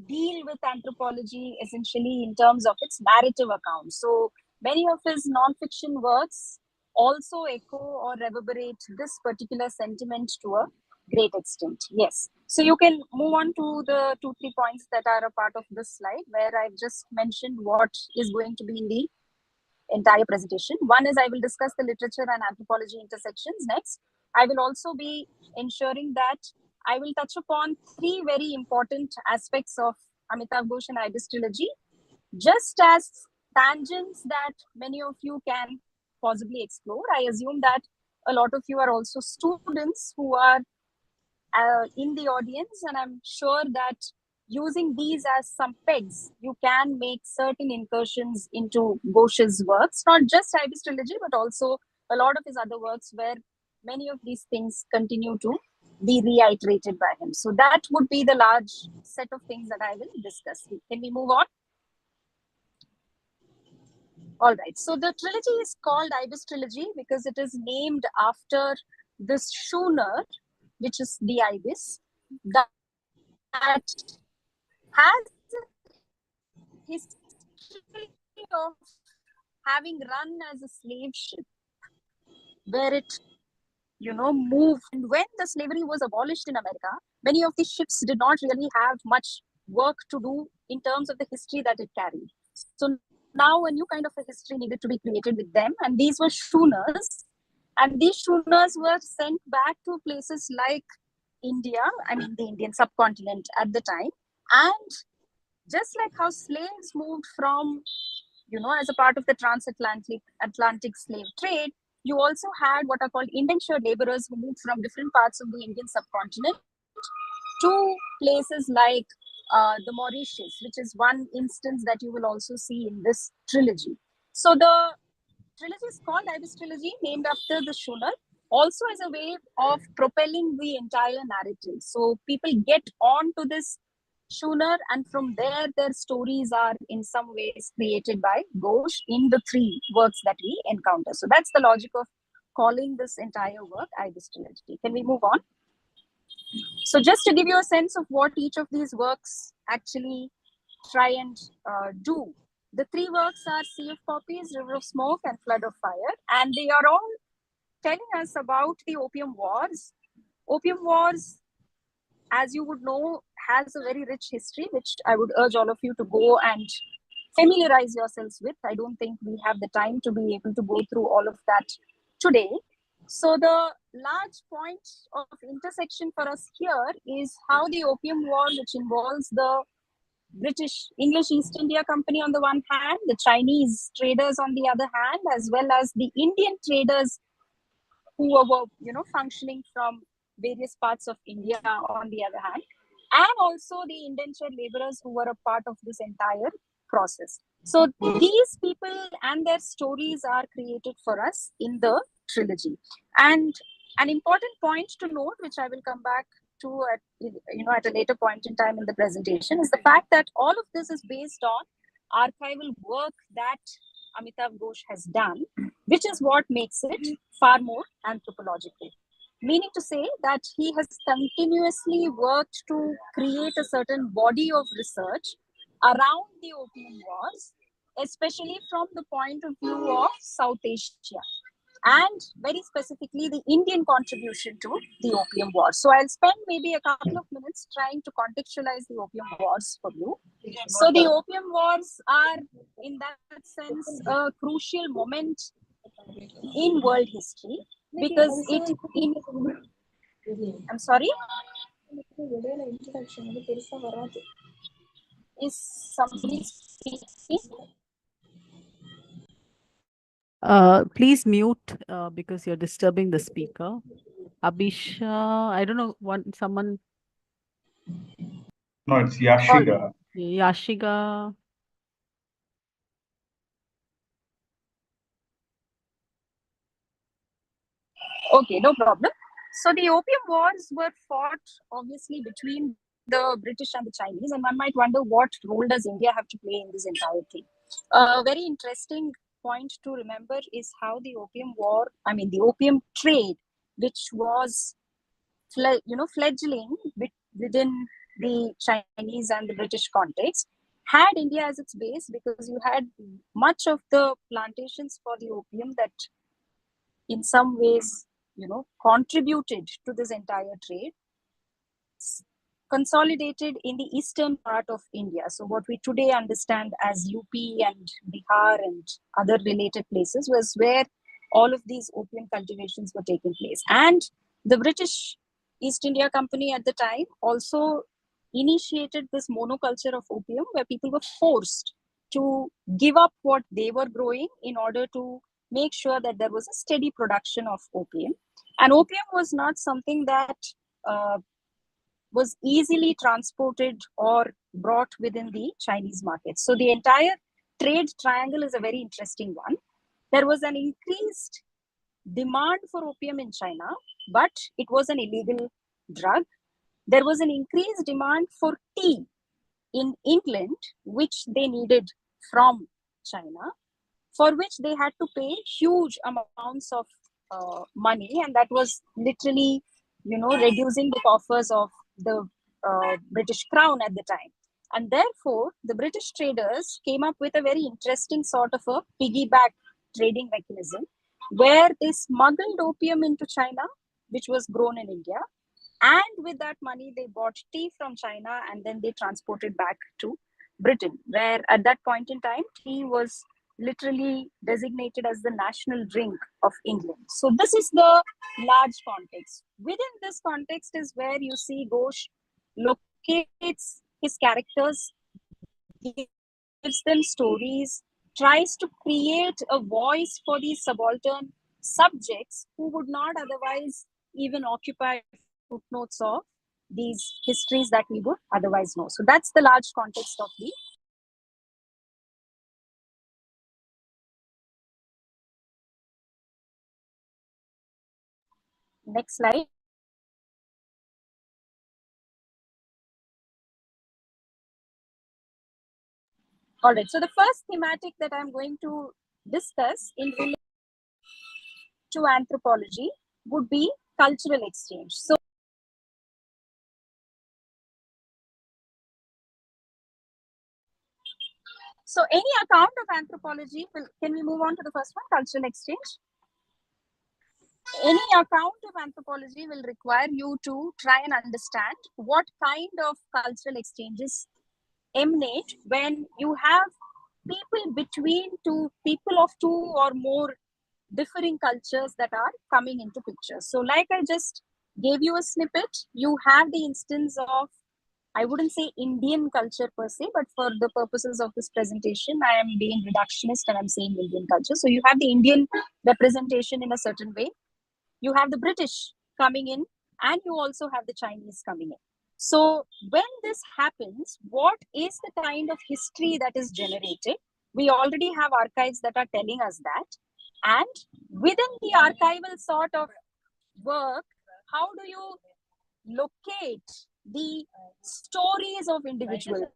deal with anthropology essentially in terms of its narrative account. So many of his non-fiction works also echo or reverberate this particular sentiment to a great extent. Yes. So you can move on to the 2-3 points that are a part of this slide, where I've just mentioned what is going to be in the entire presentation. One is I will discuss the literature and anthropology intersections next. I will also be ensuring that I will touch upon 3 very important aspects of Amitav Ghosh and Ibis trilogy, just as tangents that many of you can possibly explore. I assume that a lot of you are also students who are in the audience, and I'm sure that using these as some pegs, you can make certain incursions into Ghosh's works, not just Ibis trilogy, but also a lot of his other works where many of these things continue to be reiterated by him. So that would be the large set of things that I will discuss. Can we move on? All right. So the trilogy is called Ibis trilogy because it is named after this schooner, which is the Ibis, that has a history of having run as a slave ship, where it moved. And when the slavery was abolished in America, many of these ships did not really have much work to do in terms of the history that it carried. So now a new kind of a history needed to be created with them, and these were schooners, and these schooners were sent back to places like India, I mean the Indian subcontinent at the time. And just like how slaves moved from, as a part of the transatlantic slave trade, you also had what are called indentured laborers who moved from different parts of the Indian subcontinent to places like the Mauritius, which is one instance that you will also see in this trilogy. So the trilogy is called Ibis trilogy, named after the schooner, also as a way of propelling the entire narrative. So people get on to this schooner, and from there, their stories are in some ways created by Ghosh in the 3 works that we encounter. So that's the logic of calling this entire work Ibis trilogy. Can we move on? So just to give you a sense of what each of these works actually try and do. The 3 works are Sea of Poppies, River of Smoke, and Flood of Fire. And they are all telling us about the Opium Wars. Opium Wars, as you would know, has a very rich history, which I would urge all of you to go and familiarize yourselves with. I don't think we have the time to be able to go through all of that today. So the large point of intersection for us here is how the Opium War, which involves the British English East India Company on the one hand, the Chinese traders on the other hand, as well as the Indian traders who were functioning from various parts of India on the other hand, and also the indentured laborers who were a part of this entire process. So these people and their stories are created for us in the trilogy. And an important point to note, which I will come back to at a later point in time in the presentation, is the fact that all of this is based on archival work that Amitav Ghosh has done, which is what makes it far more anthropological. Meaning to say that he has continuously worked to create a certain body of research around the Opium Wars, especially from the point of view of South Asia and very specifically the Indian contribution to the Opium Wars. So I'll spend maybe a couple of minutes trying to contextualize the Opium Wars for you. So the Opium Wars are, in that sense, a crucial moment in world history because I'm sorry? Is somebody speaking? Please mute because you're disturbing the speaker. Abisha, I don't know, someone, No, it's Yashiga. Yashiga. Okay, no problem. So the Opium Wars were fought obviously between the British and the Chinese, and one might wonder what role does India have to play in this entire thing. A very interesting point to remember is how the the opium trade, which was fledgling within the Chinese and the British context, had India as its base because you had much of the plantations for the opium that in some ways contributed to this entire trade consolidated in the eastern part of India. So what we today understand as UP and Bihar and other related places was where all of these opium cultivations were taking place. And the British East India Company at the time also initiated this monoculture of opium where people were forced to give up what they were growing in order to make sure that there was a steady production of opium. And opium was not something that was easily transported or brought within the Chinese market. So the entire trade triangle is a very interesting one. There was an increased demand for opium in China, but it was an illegal drug. There was an increased demand for tea in England, which they needed from China, for which they had to pay huge amounts of money, and that was literally, reducing the coffers of the British crown at the time. And therefore, the British traders came up with a very interesting sort of a piggyback trading mechanism where they smuggled opium into China, which was grown in India. And with that money, they bought tea from China and then they transported back to Britain, where at that point in time, tea was literally designated as the national drink of England. So this is the large context. Within this context is where you see Ghosh locates his characters, gives them stories, tries to create a voice for these subaltern subjects who would not otherwise even occupy footnotes of these histories that we would otherwise know. So that's the large context of the. Next slide. All right, so the first thematic that I'm going to discuss in relation to anthropology would be cultural exchange. So any account of anthropology can we move on to the first one, cultural exchange? Any account of anthropology will require you to try and understand what kind of cultural exchanges emanate when you have people of two or more differing cultures that are coming into picture. So like I just gave you a snippet, you have the instance of I wouldn't say Indian culture per se, but for the purposes of this presentation, I am being reductionist and I'm saying Indian culture. So you have the Indian representation in a certain way. You have the British coming in, and you also have the Chinese coming in. So when this happens, what is the kind of history that is generated? We already have archives that are telling us that. And within the archival sort of work, how do you locate the stories of individuals?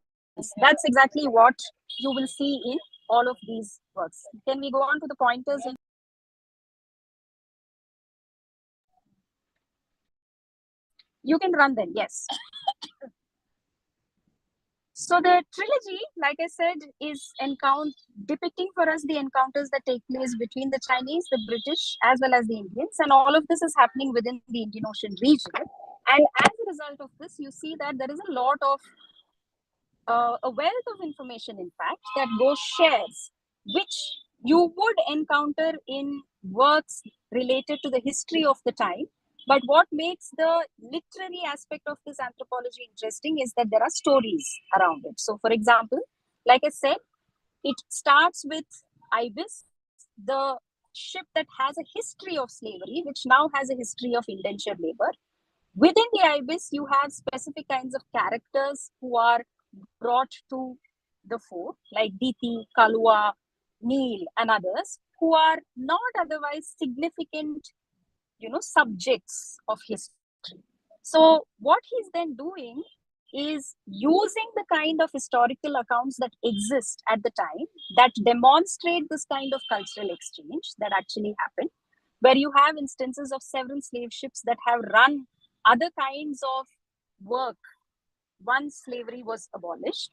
That's exactly what you will see in all of these works. Can we go on to the pointers? You can run them, yes. So the trilogy, like I said, is depicting for us the encounters that take place between the Chinese, the British, as well as the Indians. And all of this is happening within the Indian Ocean region. And as a result of this, you see that there is a lot of a wealth of information, in fact, that Ghosh shares, which you would encounter in works related to the history of the time. But what makes the literary aspect of this anthropology interesting is that there are stories around it. So, for example, like I said, it starts with Ibis, the ship that has a history of slavery, which now has a history of indentured labor. Within the Ibis, you have specific kinds of characters who are brought to the fore, like Diti, Kalua, Neil, and others, who are not otherwise significant, subjects of history. So what he's then doing is using the kind of historical accounts that exist at the time that demonstrate this kind of cultural exchange that actually happened, where you have instances of several slave ships that have run other kinds of work once slavery was abolished.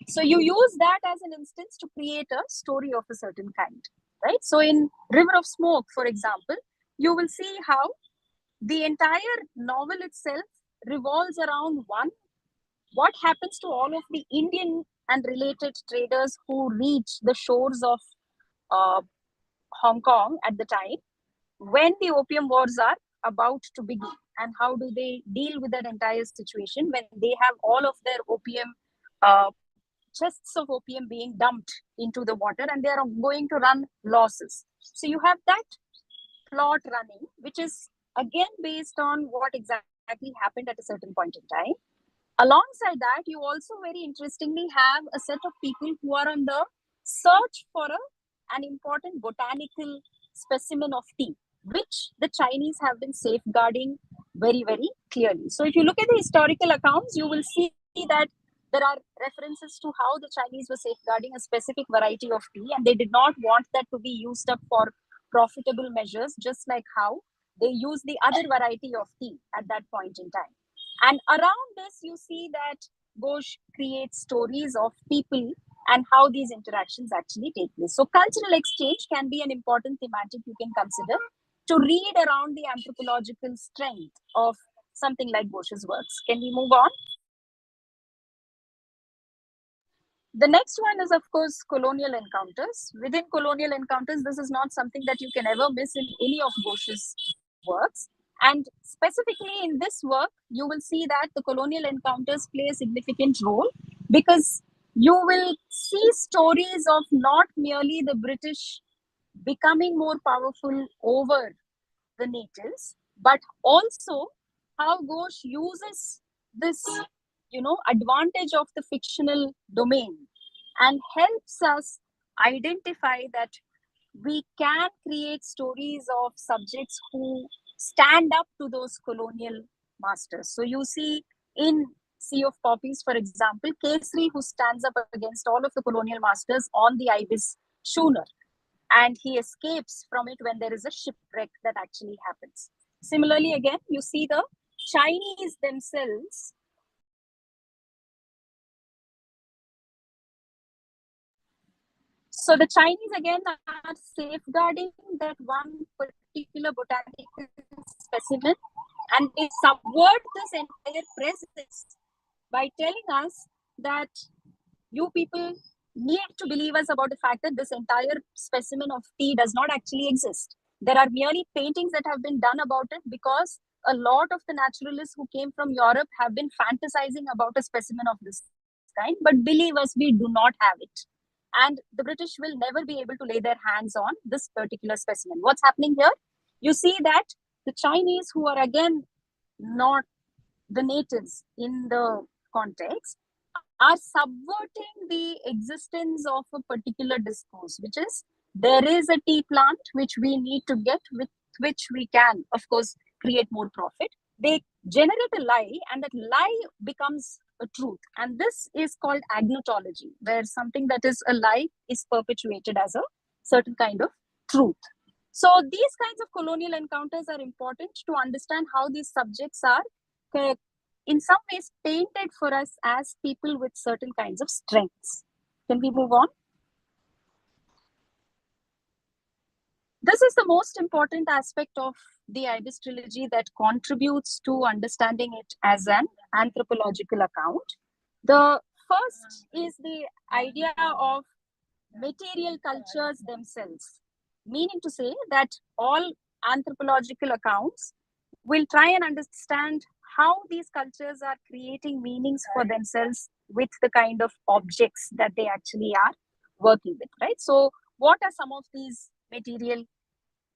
So you use that as an instance to create a story of a certain kind, right? So in River of Smoke, for example, you will see how the entire novel itself revolves around what happens to all of the Indian and related traders who reach the shores of uh, Hong Kong at the time when the opium wars are about to begin, and how do they deal with that entire situation when they have all of their opium uh, chests of opium being dumped into the water and they are going to run losses. So you have that plot running, which is again based on what exactly happened at a certain point in time. Alongside that, you also very interestingly have a set of people who are on the search for an important botanical specimen of tea, which the Chinese have been safeguarding very, very clearly. So if you look at the historical accounts, you will see that there are references to how the Chinese were safeguarding a specific variety of tea, and they did not want that to be used up for profitable measures, just like how they use the other variety of tea at that point in time. And around this, you see that Ghosh creates stories of people and how these interactions actually take place. So cultural exchange can be an important thematic you can consider to read around the anthropological strength of something like Ghosh's works. Can we move on? The next one is, of course, colonial encounters. Within colonial encounters, this is not something that you can ever miss in any of Ghosh's works. And specifically in this work, you will see that the colonial encounters play a significant role because you will see stories of not merely the British becoming more powerful over the natives, but also how Ghosh uses this, advantage of the fictional domain and helps us identify that we can create stories of subjects who stand up to those colonial masters. So you see in Sea of Poppies, for example, Kesri, who stands up against all of the colonial masters on the Ibis schooner, and he escapes from it when there is a shipwreck that actually happens. Similarly, again, you see the Chinese themselves. So the Chinese again are safeguarding that one particular botanical specimen, and they subvert this entire presence by telling us that you people need to believe us about the fact that this entire specimen of tea does not actually exist. There are merely paintings that have been done about it because a lot of the naturalists who came from Europe have been fantasizing about a specimen of this kind, but believe us, we do not have it. And the British will never be able to lay their hands on this particular specimen. What's happening here? You see that the Chinese, who are again not the natives in the context, are subverting the existence of a particular discourse, which is there is a tea plant which we need to get, with which we can, of course, create more profit. They generate a lie, and that lie becomes a truth. And this is called agnotology, where something that is a lie is perpetuated as a certain kind of truth. So these kinds of colonial encounters are important to understand how these subjects are in some ways painted for us as people with certain kinds of strengths. Can we move on? This is the most important aspect of the Ibis trilogy that contributes to understanding it as an anthropological account. The first is the idea of material cultures themselves, meaning to say that all anthropological accounts will try and understand how these cultures are creating meanings for themselves with the kind of objects that they actually are working with, right? So what are some of these material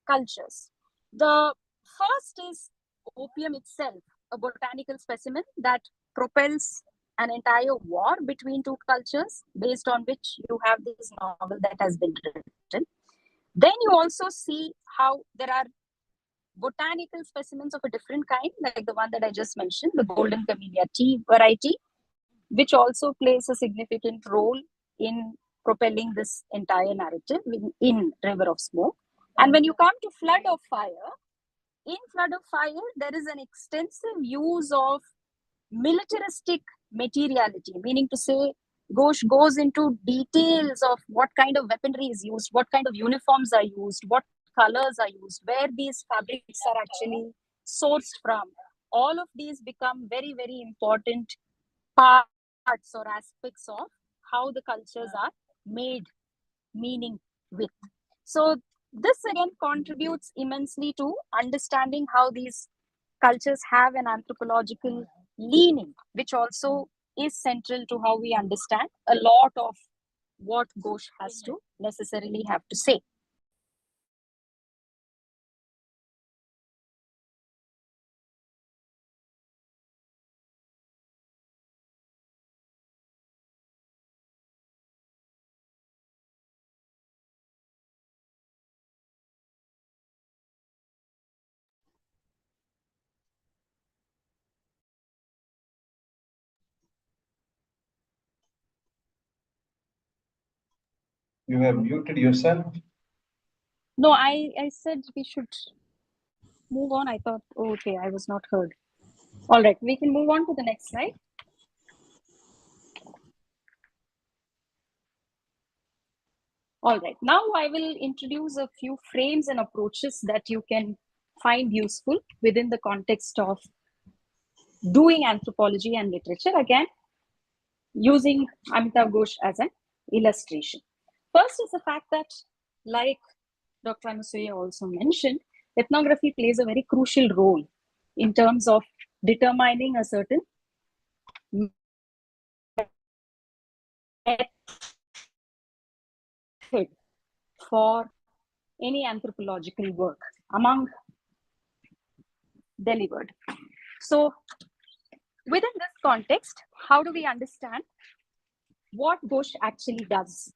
cultures? The first is opium itself, a botanical specimen that propels an entire war between two cultures, based on which you have this novel that has been written. Then you also see how there are botanical specimens of a different kind, like the one that I just mentioned, the golden camellia tea variety, which also plays a significant role in propelling this entire narrative in River of Smoke. And when you come to Flood of Fire, in Flood of Fire, there is an extensive use of militaristic materiality, meaning to say, Ghosh goes into details of what kind of weaponry is used, what kind of uniforms are used, what colors are used, where these fabrics are actually sourced from. All of these become very, very important parts or aspects of how the cultures are made meaning with. So this again contributes immensely to understanding how these cultures have an anthropological leaning, which also is central to how we understand a lot of what Ghosh has to necessarily have to say. You have muted yourself. No, I said we should move on. I thought, oh, okay, I was not heard. All right, we can move on to the next slide. All right, now I will introduce a few frames and approaches that you can find useful within the context of doing anthropology and literature, again, using Amitav Ghosh as an illustration. First is the fact that, like Dr. Anasuya also mentioned, ethnography plays a very crucial role in terms of determining a certain method for any anthropological work among delivered. So within this context, how do we understand what Ghosh actually does?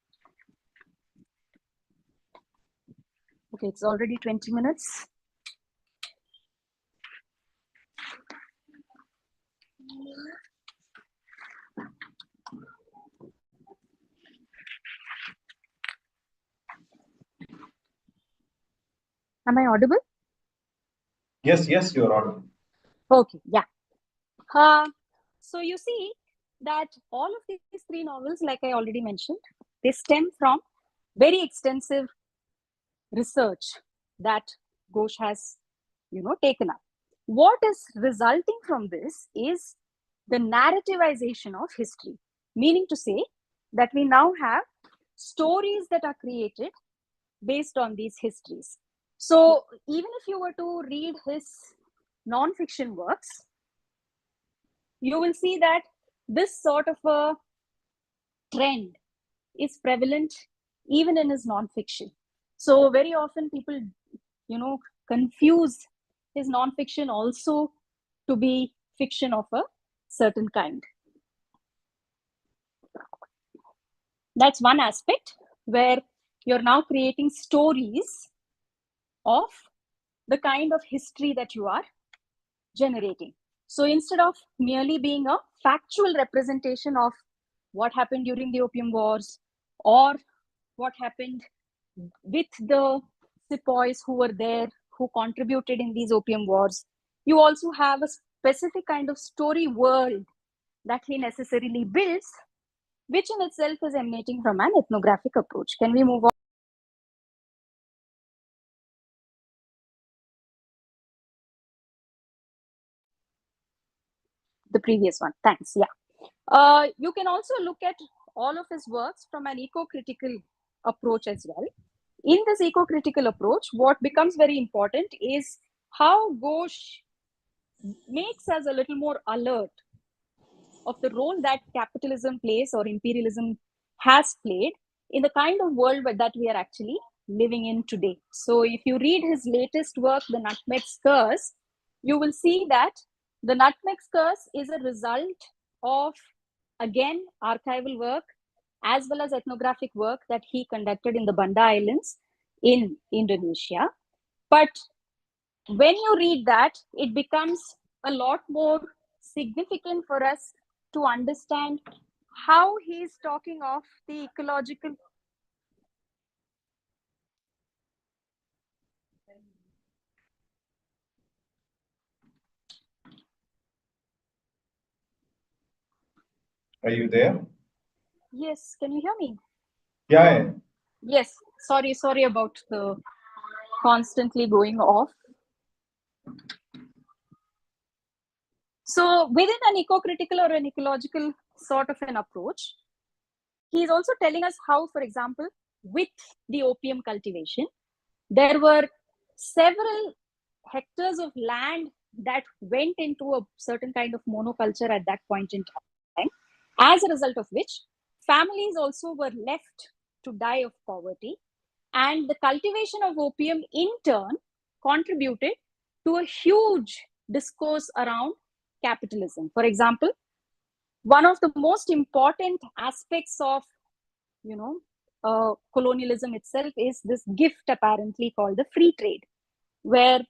Okay, it's already 20 minutes. Am I audible? Yes, you're audible. Okay, yeah. So you see that all of these three novels, like I already mentioned, they stem from very extensive research that Ghosh has, taken up. What is resulting from this is the narrativization of history, meaning to say that we now have stories that are created based on these histories. So even if you were to read his non-fiction works, you will see that this sort of a trend is prevalent even in his non-fiction. So very often people, confuse his non-fiction also to be fiction of a certain kind. That's one aspect where you're now creating stories of the kind of history that you are generating. So instead of merely being a factual representation of what happened during the Opium Wars or what happened with the sepoys who were there, who contributed in these Opium Wars, you also have a specific kind of story world that he necessarily builds, which in itself is emanating from an ethnographic approach. Can we move on? The previous one, thanks. Yeah. You can also look at all of his works from an eco-critical approach as well. In this eco-critical approach, what becomes very important is how Ghosh makes us a little more alert of the role that capitalism plays or imperialism has played in the kind of world that we are actually living in today. So if you read his latest work, The Nutmeg's Curse, you will see that The Nutmeg's Curse is a result of, again, archival work as well as ethnographic work that he conducted in the Banda Islands in Indonesia. But when you read that, it becomes a lot more significant for us to understand how he's talking of the ecological. Are you there? Yes, can you hear me? Yeah. Yes, sorry about the constantly going off. So within an eco-critical or an ecological sort of an approach, he's also telling us how, for example, with the opium cultivation, there were several hectares of land that went into a certain kind of monoculture at that point in time, as a result of which families also were left to die of poverty. And the cultivation of opium in turn contributed to a huge discourse around capitalism. For example, one of the most important aspects of colonialism itself is this gift apparently called the free trade, where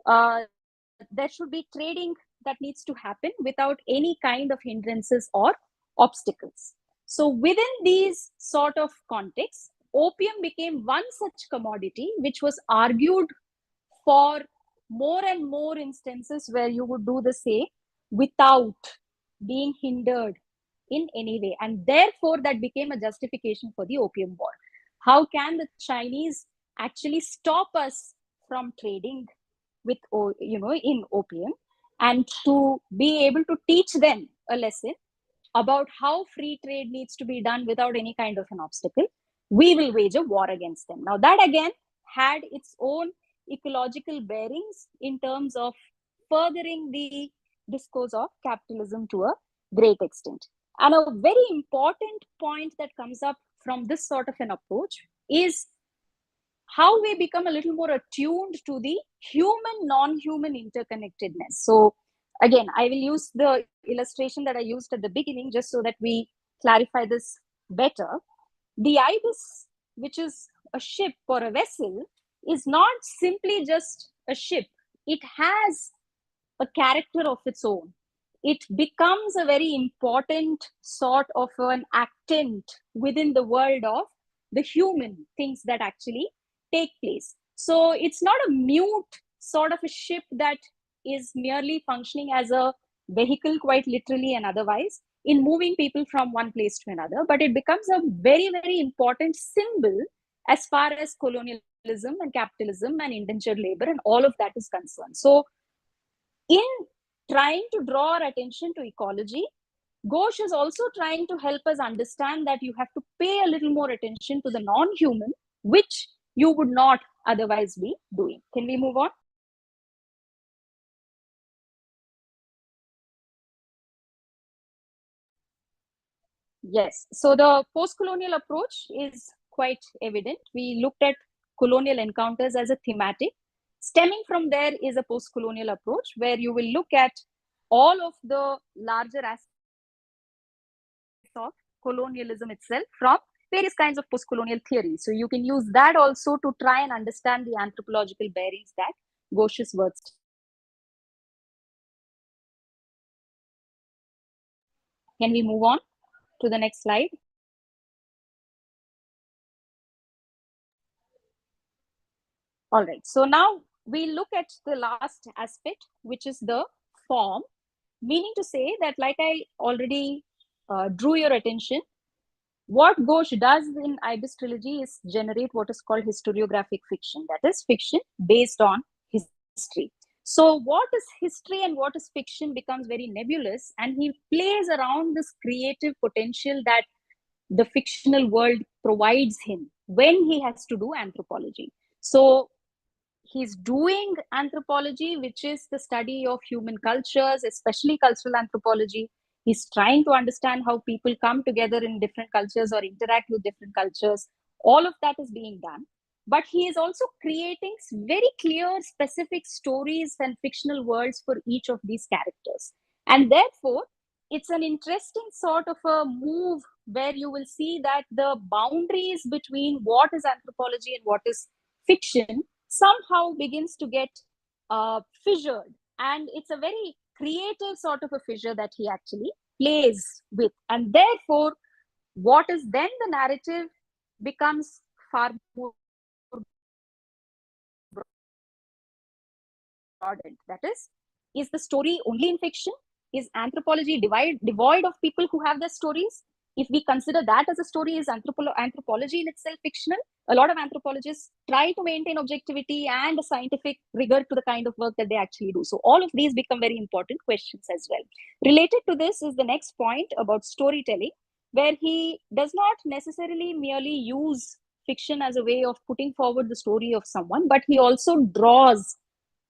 there should be trading that needs to happen without any kind of hindrances or obstacles. So within these sort of contexts, opium became one such commodity which was argued for more and more instances where you would do the same without being hindered in any way. And therefore, that became a justification for the Opium War. How can the Chinese actually stop us from trading with, in opium, and to be able to teach them a lesson about how free trade needs to be done without any kind of an obstacle? We will wage a war against them. Now, that again had its own ecological bearings in terms of furthering the discourse of capitalism to a great extent. And a very important point that comes up from this sort of an approach is how we become a little more attuned to the human non-human interconnectedness. So again, I will use the illustration that I used at the beginning just so that we clarify this better. The ibis, which is a ship or a vessel, is not simply just a ship. It has a character of its own. It becomes a very important sort of an actant within the world of the human things that actually take place. So it's not a mute sort of a ship that is merely functioning as a vehicle, quite literally and otherwise, in moving people from one place to another, but it becomes a very, very important symbol as far as colonialism and capitalism and indentured labor and all of that is concerned. So in trying to draw our attention to ecology, Ghosh is also trying to help us understand that you have to pay a little more attention to the non-human, which you would not otherwise be doing. Can we move on? Yes. So the post-colonial approach is quite evident. We looked at colonial encounters as a thematic. Stemming from there is a post-colonial approach where you will look at all of the larger aspects of colonialism itself from various kinds of post-colonial theories. So you can use that also to try and understand the anthropological bearings that Ghosh's words take. Can we move on to the next slide? All right, so now we look at the last aspect, which is the form, meaning to say that, like I already drew your attention, what Ghosh does in Ibis trilogy is generate what is called historiographic fiction, that is fiction based on history. So what is history and what is fiction becomes very nebulous, and he plays around this creative potential that the fictional world provides him when he has to do anthropology. So he's doing anthropology, which is the study of human cultures, especially cultural anthropology. He's trying to understand how people come together in different cultures or interact with different cultures. All of that is being done. But he is also creating very clear, specific stories and fictional worlds for each of these characters. And therefore, it's an interesting sort of a move where you will see that the boundaries between what is anthropology and what is fiction somehow begins to get fissured. And it's a very creative sort of a fissure that he actually plays with. And therefore, what is then the narrative becomes far more broadened. That is the story only in fiction? Is anthropology devoid of people who have their stories? If we consider that as a story, is anthropology in itself fictional? A lot of anthropologists try to maintain objectivity and a scientific rigor to the kind of work that they actually do. So all of these become very important questions as well. Related to this is the next point about storytelling, where he does not necessarily merely use fiction as a way of putting forward the story of someone, but he also draws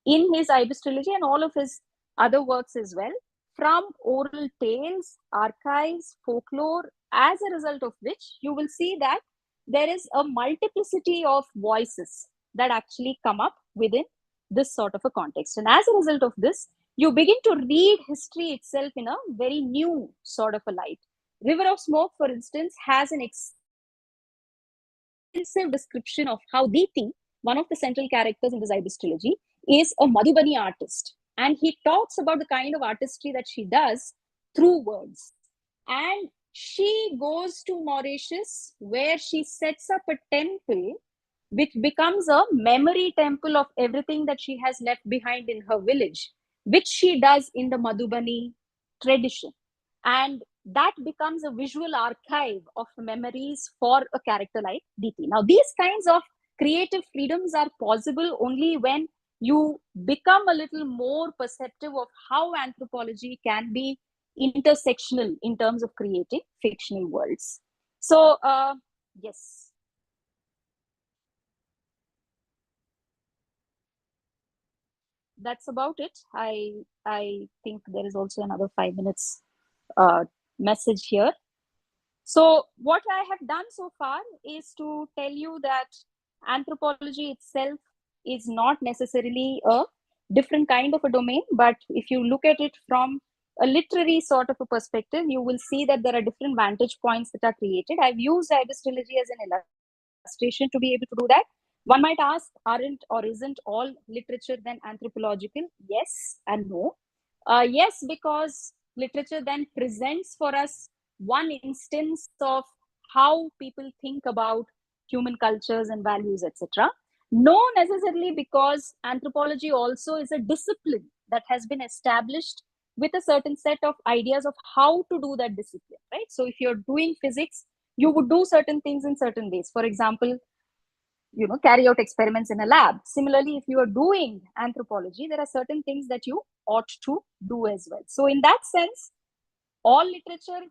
in his Ibis trilogy and all of his other works as well from oral tales, archives, folklore, as a result of which you will see that there is a multiplicity of voices that actually come up within this sort of a context. And as a result of this, you begin to read history itself in a very new sort of a light. River of Smoke, for instance, has an extensive description of how Diti, one of the central characters in this Ibis trilogy, is a Madhubani artist. And he talks about the kind of artistry that she does through words. And she goes to Mauritius, where she sets up a temple which becomes a memory temple of everything that she has left behind in her village, which she does in the Madhubani tradition. And that becomes a visual archive of memories for a character like Diti. Now, these kinds of creative freedoms are possible only when you become a little more perceptive of how anthropology can be intersectional in terms of creating fictional worlds. So, yes. That's about it. I think there is also another 5 minutes message here. So what I have done so far is to tell you that anthropology itself is not necessarily a different kind of a domain, but if you look at it from a literary sort of a perspective, you will see that there are different vantage points that are created. I've used Ibis trilogy as an illustration to be able to do that. One might ask, aren't or isn't all literature then anthropological? Yes and no. Yes, because literature then presents for us one instance of how people think about human cultures and values, etc. No, necessarily, because anthropology also is a discipline that has been established with a certain set of ideas of how to do that discipline, right? So if you're doing physics, you would do certain things in certain ways. For example, carry out experiments in a lab. Similarly, if you are doing anthropology, there are certain things that you ought to do as well. So in that sense, all literature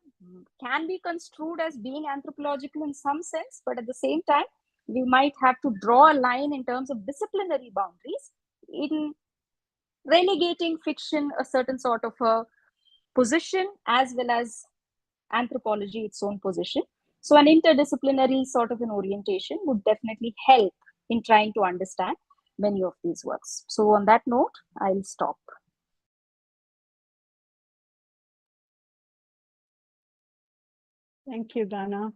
can be construed as being anthropological in some sense, but at the same time, we might have to draw a line in terms of disciplinary boundaries in relegating fiction a certain sort of a position, as well as anthropology its own position. So an interdisciplinary sort of an orientation would definitely help in trying to understand many of these works. So on that note, I'll stop. Thank you, Dana.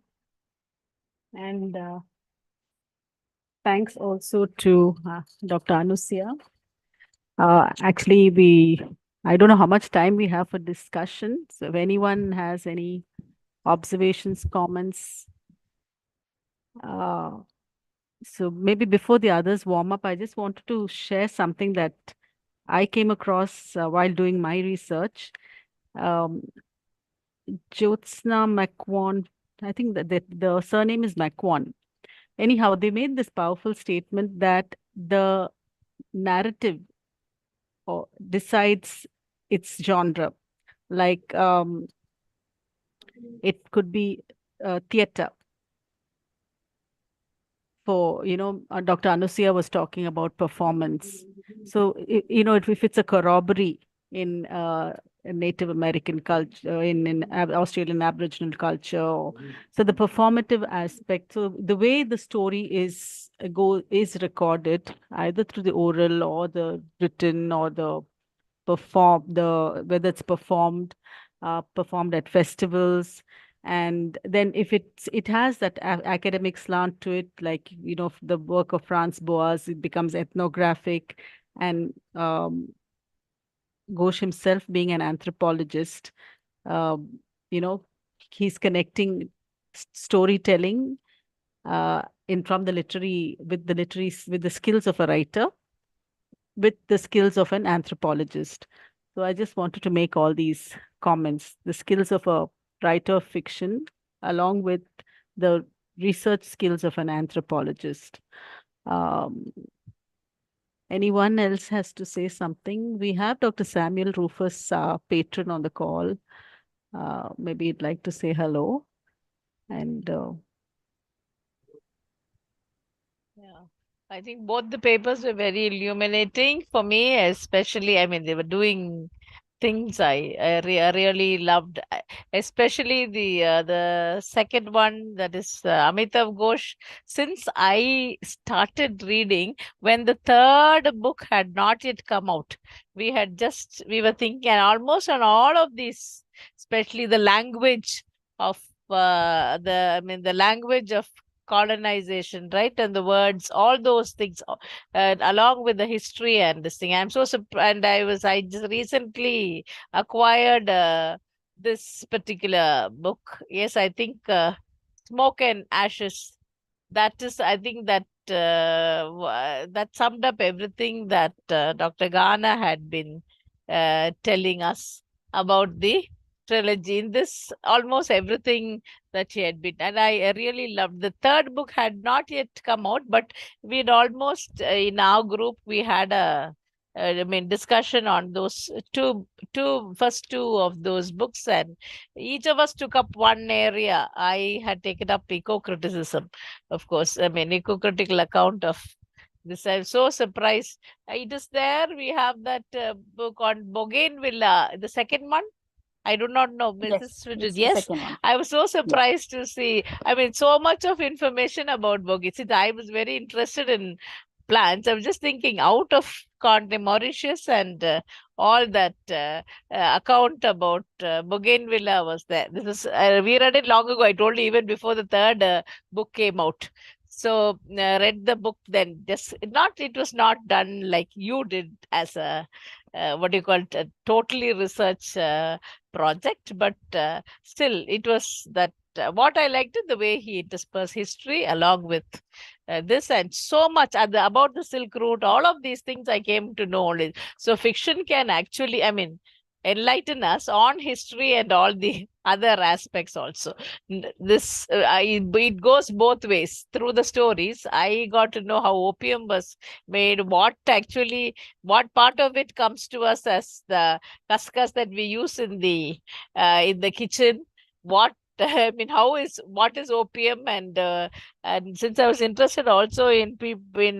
And thanks also to Dr. Anusia. Actually, I don't know how much time we have for discussion. So if anyone has any observations, comments, so maybe before the others warm up, I just wanted to share something that I came across while doing my research. Jyotsna McQuan, I think that the surname is McQuan. Anyhow, they made this powerful statement that the narrative decides its genre. Like it could be theater. For, Dr. Anusia was talking about performance. So, if it's a corroboree in Native American culture, in Australian Aboriginal culture, so the performative aspect. So the way the story is recorded, either through the oral or the written or the whether it's performed at festivals, and then if it has that academic slant to it, like the work of Franz Boas, it becomes ethnographic, and Ghosh himself being an anthropologist, um, you know he's connecting storytelling in from the literary with the skills of a writer, with the skills of an anthropologist. So I just wanted to make all these comments, the skills of a writer of fiction, along with the research skills of an anthropologist. Um, Anyone else has to say something? We have Dr. Samuel Rufus, patron, on the call. Maybe you'd like to say hello. And Yeah, I think both the papers were very illuminating for me, especially. I mean, they were doing things I really loved, especially the second one, that is Amitav Ghosh. Since I started reading when the third book had not yet come out, we were thinking, and almost on all of these, especially the language of the language of colonization, right? And the words, all those things, along with the history and this thing. I'm so surprised. And I just recently acquired this particular book. Yes, I think Smoke and Ashes. That is, I think that summed up everything that Dr. Ghana had been telling us about the trilogy. In this, almost everything that he had been, and I really loved. The third book had not yet come out, but we'd almost in our group we had discussion on those first two of those books, and each of us took up one area. I had taken up eco-criticism, of course. I mean, eco-critical account of this. I'm so surprised. It is there. We have that book on Bougainvillea, the second one. I do not know. Yes, Mrs. it's the Yes, second one. I was so Yeah. surprised to see. I mean, so much of information about Bougainvillea. I was very interested in plants. I was just thinking out of Mauritius, and all that account about Bougainvillea was there. This is we read it long ago. I told you, even before the third book came out. So read the book then. Just not, it was not done like you did as a what do you call it, a totally research project, but still it was that. What I liked is the way he dispersed history along with this, and so much about the Silk Route. All of these things I came to know only. So fiction can actually, I mean, enlighten us on history and all the other aspects also. It goes both ways. Through the stories, I got to know how opium was made, what part of it comes to us as the kaskas that we use in the kitchen. What I mean, what is opium, and since I was interested also in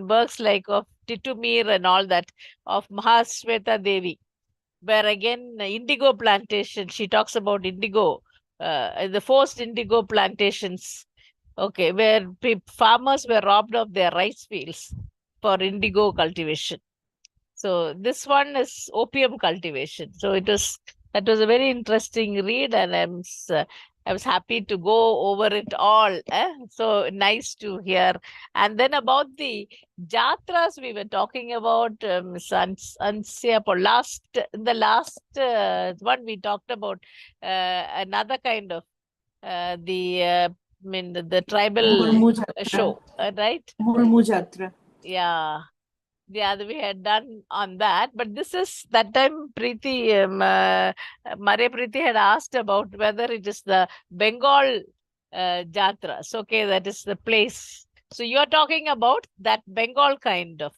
works like of Titumir and all that, of Mahasweta Devi, where again indigo plantation, she talks about indigo the forced indigo plantations. Okay, where farmers were robbed of their rice fields for indigo cultivation. So this one is opium cultivation. So that was a very interesting read, and I was happy to go over it all. So nice to hear. And then about the jatras we were talking about, Ansya, for the last one we talked about another kind of the tribal Murmu Jatra. show, right? Murmu Jatra. Yeah. Yeah, we had done on that, but this is that time Preeti, Mare Preeti had asked about whether it is the Bengal Jatras. Okay, that is the place. So you're talking about that Bengal kind of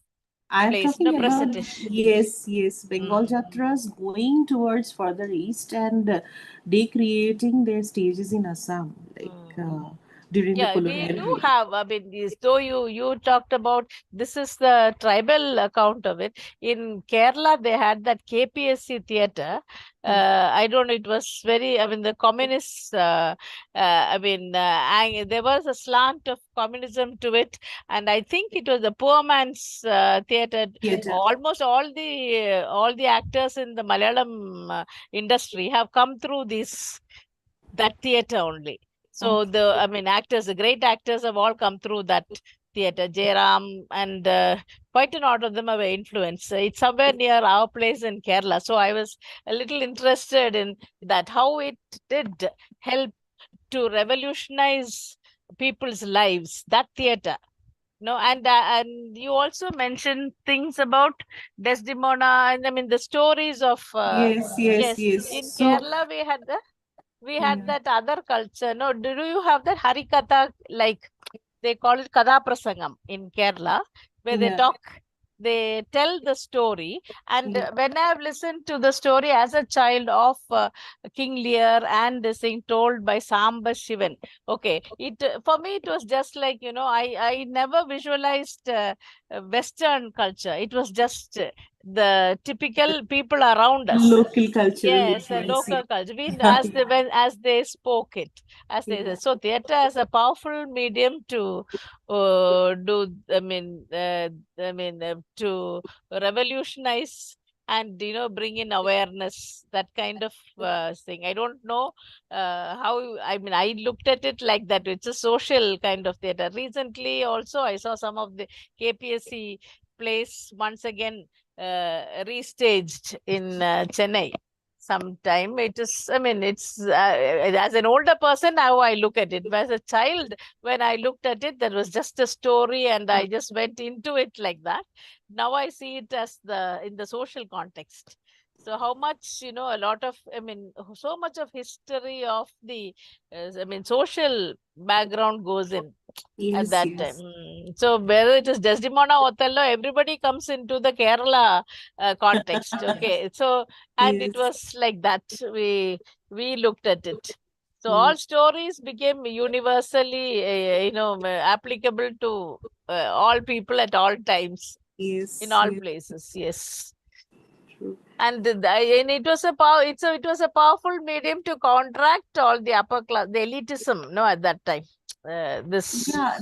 I'm place, talking no about, presentation. yes, Bengal Mm. Jatras going towards further east, and they creating their stages in Assam, like during the Yeah, we colonial do rule. have, I mean, though you talked about this is the tribal account of it. In Kerala, they had that KPSC theatre. I don't know, it was very, I mean, the communists, there was a slant of communism to it. And I think it was the poor man's theatre. Theatre. Almost all the actors in the Malayalam industry have come through that theatre only. So actors, the great actors have all come through that theatre. Jairam and quite a lot of them have influence. It's somewhere near our place in Kerala. So I was a little interested in that, how it did help to revolutionize people's lives, that theatre. No, and you also mentioned things about Desdemona, and I mean the stories of yes, in So, Kerala we yeah. had that other culture. No, do you have that Harikatha, like they call it Katha Prasangam in Kerala, where Yeah. they tell the story. And Yeah. when I have listened to the story as a child of King Lear and this thing told by Samba Shivan, okay, for me it was just like, I never visualized Western culture. It was just the typical people around us. Local cultural Yes, the influence. local culture. As they spoke it, Yeah. so theater as a powerful medium to do. To revolutionize and bring in awareness. That kind of thing. I don't know how. I mean, I looked at it like that. It's a social kind of theater. Recently, also, I saw some of the KPSC plays once again restaged in Chennai. Sometime it is, I mean, it's as an older person now I look at it. But as a child, when I looked at it, that was just a story, and I just went into it like that. Now I see it as in the social context. So how much, a lot of, I mean, so much of history of the, social background goes in at Yes, that yes. time. So whether it is Desdemona, Othello, everybody comes into the Kerala context. Okay, so and it Yes. was like that. We looked at it. So Mm. all stories became universally, applicable to all people at all times, in Yes, all yes, places. Yes. true. And it was it was a powerful medium to counteract all the upper class, the elitism. No, at that time, this. Yeah,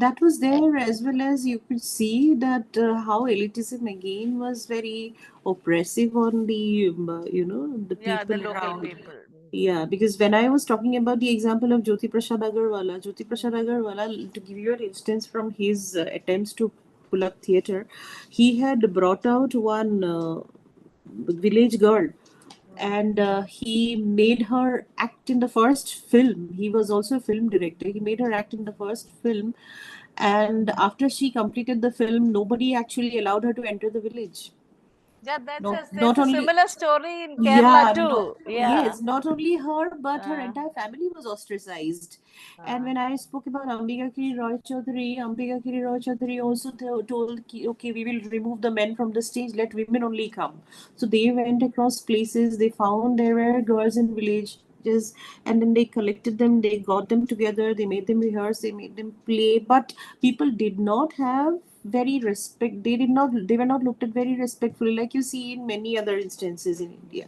that was there, as well as you could see that how elitism again was very oppressive on the the Yeah, the people local around. people. Yeah, because when I was talking about the example of Jyoti Prasad Agarwala, to give you an instance from his attempts to pull up theatre, he had brought out one village girl, and he made her act in the first film. He was also a film director. He made her act in the first film, and after she completed the film, nobody actually allowed her to enter the village. Yeah, Not there's a only, similar story in Kerala yeah, no, too. Yeah. yes, not only her, but her Uh, entire family was ostracized. And uh, when I spoke about Ambika Kiri Roy Chaudhary also told, okay, we will remove the men from the stage, let women only come. So they went across places, they found there were girls in villages, and then they collected them, they got them together, they made them rehearse, they made them play. But people did not have very they were not looked at very respectfully, like you see in many other instances in India.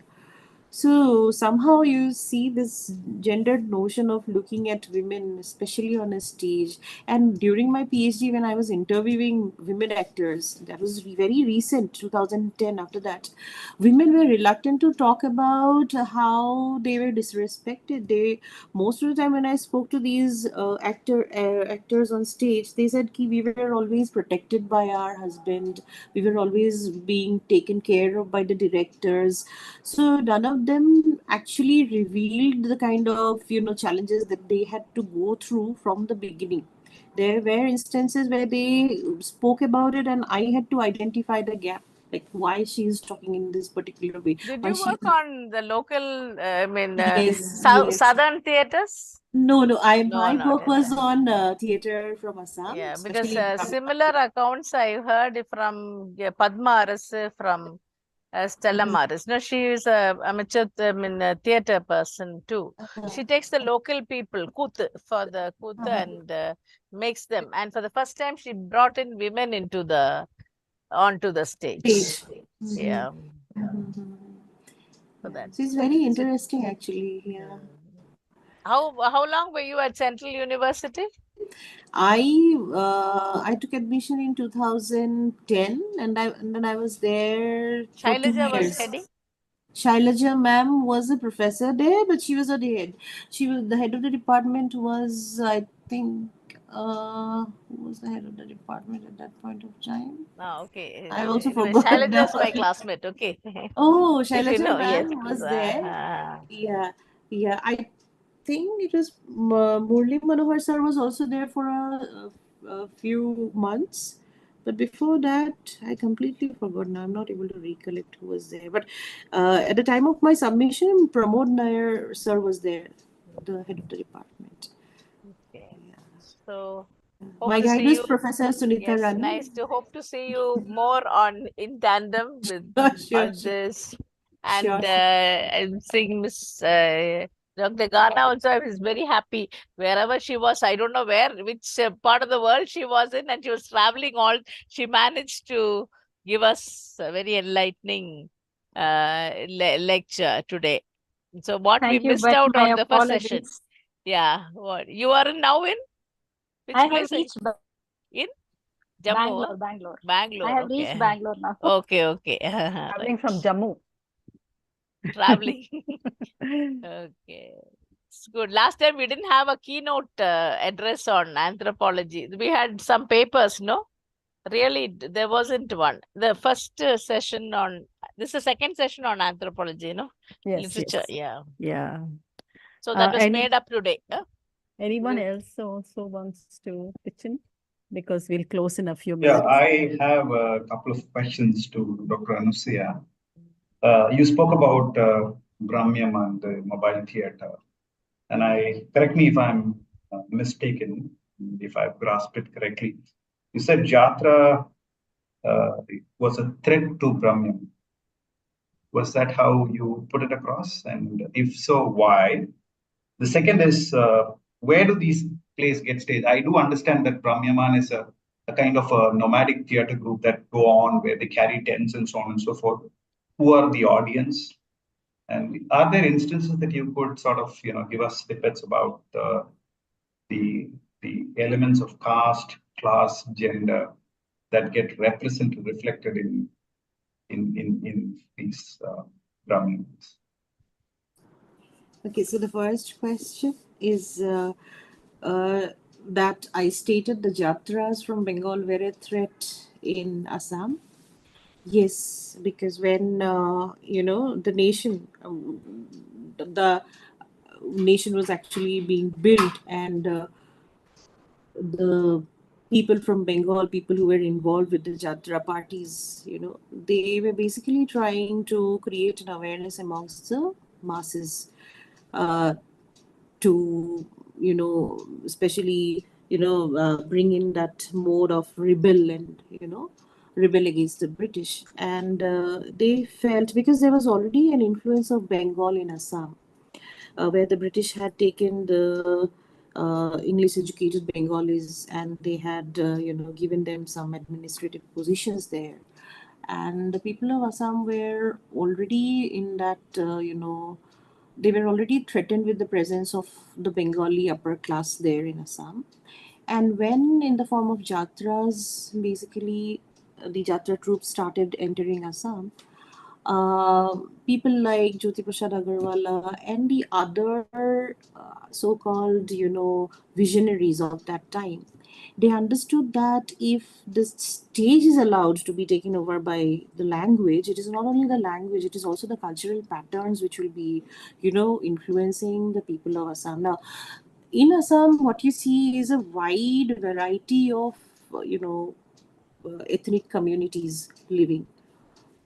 So somehow you see this gendered notion of looking at women, especially on a stage. And during my PhD, when I was interviewing women actors, that was very recent, 2010. After that, women were reluctant to talk about how they were disrespected. They most of the time when I spoke to these actors on stage, they said ki we were always protected by our husband. We were always being taken care of by the directors. So none of them actually revealed the kind of challenges that they had to go through from the beginning. There were instances where they spoke about it, and I had to identify the gap, like why she is talking in this particular way. Did Why you she work on the local, Yes, yes. southern theaters? No, no. No, My not work in was that. on theater from Assam, Yeah, because especially Brahmin similar culture. accounts I heard from Padma Arasu from Stella Maris. No, she is a amateur, theater person too. She takes the local people, Kooth, for the Kooth and makes them. And for the first time, she brought in women onto the stage. Stage. Yeah, Mhm. for that. So it's very So, interesting, actually. Yeah. mm. How long were you at Central University? I took admission in 2010, and then I was there for two Shailaja was years. heading? Shailaja ma'am was a professor there, but she was not the head. She was the head of the department. Was I think who was the head of the department at that point of time? Oh, okay. I also Anyway, forgot Shailaja now. is my classmate. Okay. Oh, If you Shailaja know, yes. ma'am was there. Uh, Yeah, yeah. I think it was Murli Manohar sir was also there for a few months. But before that, I completely forgot. Now I'm not able to recollect who was there. But at the time of my submission, Pramod Nair sir was there, the head of the department. okay. So hope My to see guidance you. professor Sunita Yes, Rani. nice to hope to see you more on in tandem with Sure, sure, this. sure, And sure. I'm seeing Miss Dr. Ghana also. I was very happy wherever she was. I don't know which part of the world she was in, and she was traveling all. She managed to give us a very enlightening lecture today. So what we Thank you, missed but out my on the first session. apologies. Yeah, what you are now in which I have place? reached In Jammu? Huh? Bangalore. I Bangalore. have reached Okay. Bangalore now. Okay. Okay. Traveling Right. from Jammu. Traveling. Okay. It's good. Last time we didn't have a keynote address on anthropology. We had some papers, no? Really, there wasn't one. The first session on this is the second session on anthropology, no? Yes, Literature. yes. Yeah. Yeah. So that was Any made up today. Huh? anyone We'll- else also wants to pitch in? Because we'll close in a few Yeah, minutes. I have a couple of questions to Dr. Anusia. You spoke about Brahmyam and the mobile theater. And correct me if I'm mistaken, if I've grasped it correctly. You said Jatra was a threat to Brahmyam. Was that how you put it across? And if so, why? The second is where do these plays get staged? I do understand that Brahmyaman is a kind of a nomadic theater group that go on where they carry tents and so on and so forth. Who are the audience? And are there instances that you could sort of give us snippets about the elements of caste, class, gender that get represented, reflected in these Brahmins? Okay, so the first question is uh, that I stated the Jatras from Bengal were a threat in Assam. Yes, because when the nation was actually being built, and the people from Bengal, people who were involved with the Jatra parties, they were basically trying to create an awareness amongst the masses. To especially bring in that mode of rebel, and rebel against the British. And they felt, because there was already an influence of Bengal in Assam, where the British had taken the English educated Bengalis, and they had given them some administrative positions there. And the people of Assam were already in that, they were already threatened with the presence of the Bengali upper class there in Assam. And when, in the form of jatras, basically the jatra troops started entering Assam, uh, people like Jyoti Prasad Agarwala and the other so-called, visionaries of that time, they understood that if the stage is allowed to be taken over by the language, it is not only the language, it is also the cultural patterns which will be, influencing the people of Assam. Now, in Assam, what you see is a wide variety of, ethnic communities living.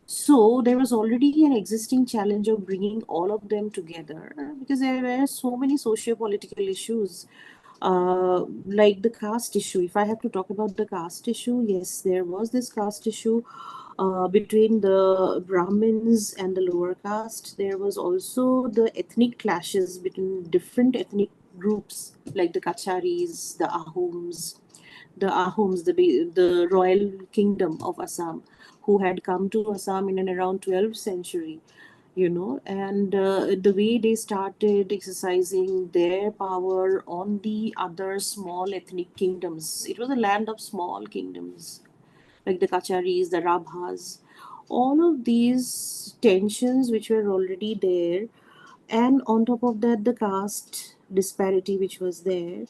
So there was already an existing challenge of bringing all of them together because there were so many socio-political issues, like the caste issue. If I have to talk about the caste issue, yes, there was this caste issue between the Brahmins and the lower caste. There was also the ethnic clashes between different ethnic groups like the Kacharis, the royal kingdom of Assam, who had come to Assam in and around 12th century, and the way they started exercising their power on the other small ethnic kingdoms. It was a land of small kingdoms, like the Kacharis, the Rabhas, all of these tensions which were already there, and on top of that, the caste disparity which was there,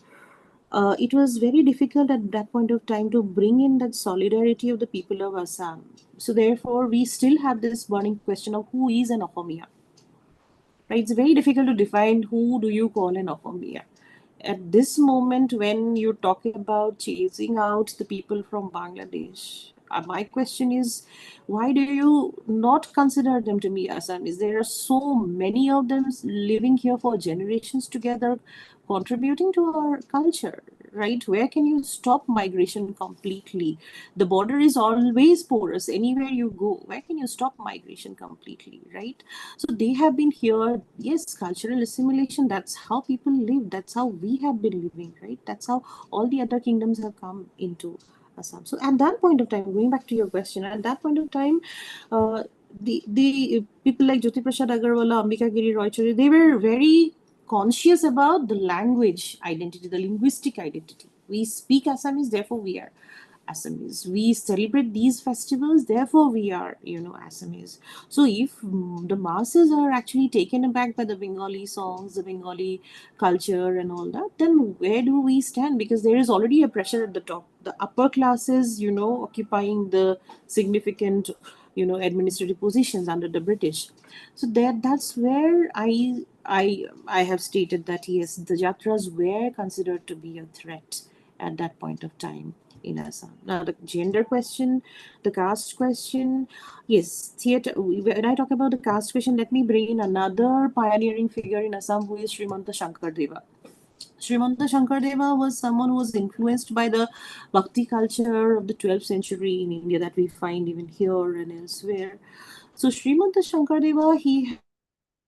it was very difficult at that point of time to bring in that solidarity of the people of Assam. So therefore, we still have this burning question of who is an Assamese, right? It's very difficult to define who do you call an Assamese. At this moment, when you're talking about chasing out the people from Bangladesh, my question is, why do you not consider them to be Assamese? There are so many of them living here for generations together, contributing to our culture, right? Where can you stop migration completely? The border is always porous. Anywhere you go, where can you stop migration completely, right? So they have been here. Yes, cultural assimilation, that's how people live. That's how we have been living, right? That's how all the other kingdoms have come into Assam. So at that point of time, going back to your question, at that point of time, the people like Jyoti Prasad Agarwala, Ambika Giri Roy Choudhury, they were very conscious about the language identity, the linguistic identity. We speak Assamese, therefore we are Assamese. We celebrate these festivals, therefore we are, Assamese. So if the masses are actually taken aback by the Bengali songs, the Bengali culture and all that, then where do we stand? Because there is already a pressure at the top. The upper classes, occupying the significant, administrative positions under the British. So that's where I have stated that yes, the Jatras were considered to be a threat at that point of time in Assam. Now, the gender question, the caste question, yes, theatre. When I talk about the caste question, let me bring in another pioneering figure in Assam who is Srimanta Shankardeva. Srimanta Shankardeva was someone who was influenced by the Bhakti culture of the 12th century in India that we find even here and elsewhere. So Srimanta Shankardeva, he had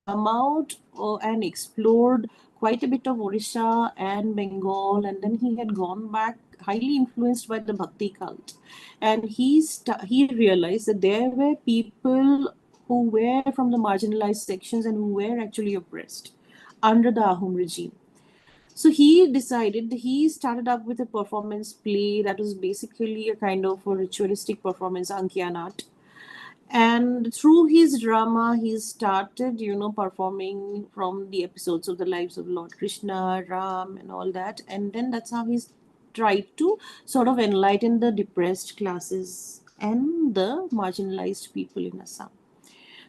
come out and explored quite a bit of Orissa and Bengal, and then he had gone back, highly influenced by the Bhakti cult, and he realized that there were people who were from the marginalized sections and who were actually oppressed under the Ahom regime. So he started up with a performance play that was basically a kind of a ritualistic performance, Ankianat, and through his drama he started performing from the episodes of the lives of Lord Krishna, Ram and all that, and then that's how he's tried to sort of enlighten the depressed classes and the marginalized people in Assam.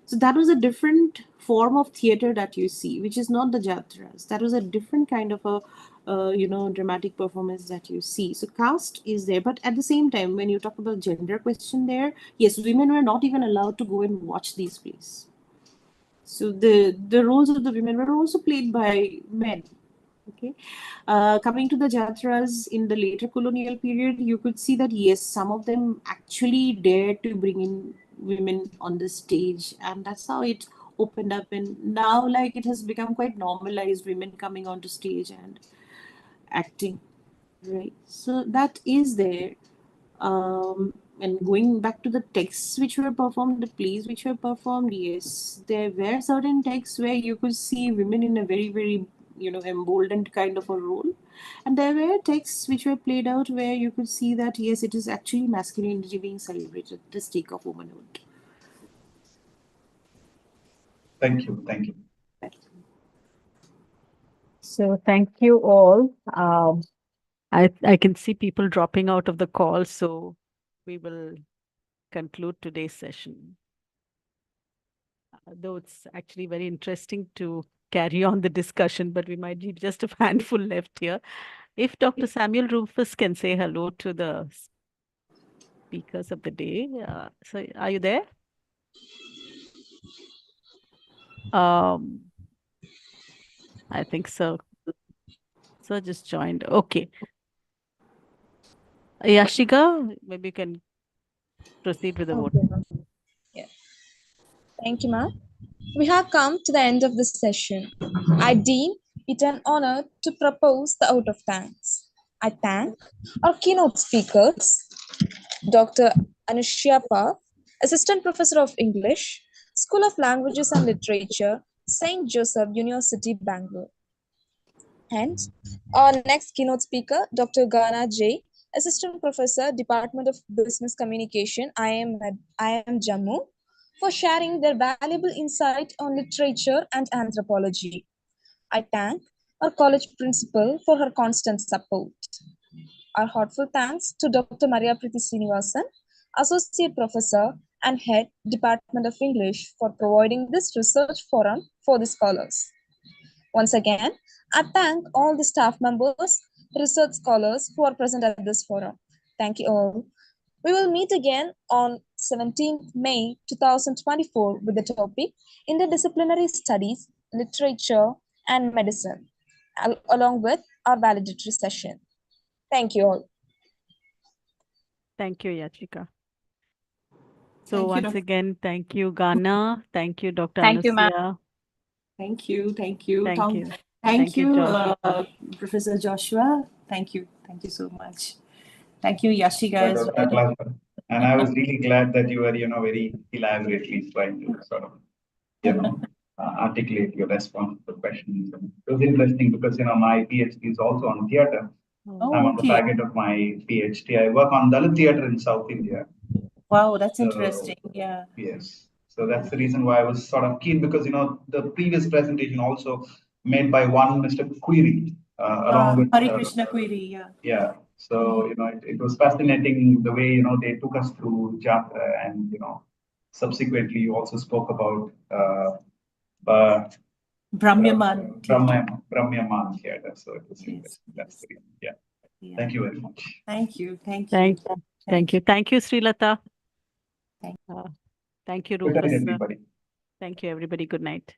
So that was a different form of theater that you see, which is not the jatras. That was a different kind of a dramatic performance that you see. So caste is there, but at the same time, when you talk about gender question there, yes, women were not even allowed to go and watch these plays. So the roles of the women were also played by men. Okay, coming to the jatras in the later colonial period, you could see that yes, some of them actually dared to bring in women on the stage, and that's how it opened up. And now, like, it has become quite normalized, women coming onto stage and acting, right? So that is there. and going back to the texts which were performed, the plays which were performed, yes, there were certain texts where you could see women in a very, very, emboldened kind of a role. And there were texts which were played out where you could see that, yes, it is actually masculinity being celebrated, the stake of womanhood. Thank you. Thank you. So thank you all. I can see people dropping out of the call, so we will conclude today's session. Though it's actually very interesting to carry on the discussion, but we might be just a handful left here. If Dr. Samuel Rufus can say hello to the speakers of the day. So are you there? I think so. So just joined. Okay. Yashika, maybe you can proceed with the vote. Okay, ma'am. Yeah. Thank you, ma'am. We have come to the end of this session. I deem it an honor to propose the vote of thanks. I thank our keynote speakers, Dr. Anushya Park, Assistant Professor of English, School of Languages and Literature, St. Joseph University, Bangalore. And our next keynote speaker, Dr. Gana J, Assistant Professor, Department of Business Communication, IIM Jammu, for sharing their valuable insight on literature and anthropology. I thank our college principal for her constant support. Our heartfelt thanks to Dr. Maria Priti Srinivasan, Associate Professor and Head, Department of English, for providing this research forum for the scholars. Once again, I thank all the staff members, research scholars who are present at this forum. Thank you all. We will meet again on 17th May 2024 with the topic Interdisciplinary Studies, Literature and Medicine, along with our valedictory session. Thank you all. Thank you, Yachika. So Thank you, once again, thank you, Ghana. Thank you, Dr. Thank you, ma'am. Anusia. Thank you. Thank you. Thank you. Thank you, Joshua. Professor Joshua. Thank you. Thank you so much. Thank you, Yashika, That as was my well. pleasure. And I was really glad that you were, very elaborately trying to sort of, articulate your response to the questions. And it was interesting because, my PhD is also on theater. Oh, I'm on the okay. target of my PhD. I work on Dalit theater in South India. Wow, that's So, interesting. Yeah. Yes. So that's the reason why I was sort of keen because, the previous presentation also made by one Mr. Query along with Hari Krishna Query. Yeah. yeah. So, it was fascinating the way, they took us through Jatra and, subsequently you also spoke about Brahmyaman theatre. Brahmyaman theater. So it was Yes, interesting. That's the reason. Yeah. Yeah. Thank you very much. Thank you. Thank you. Thank you. Thank you, Srilata. Thank Thank you, Good night, Rufus. everybody. Thank you, everybody. Good night.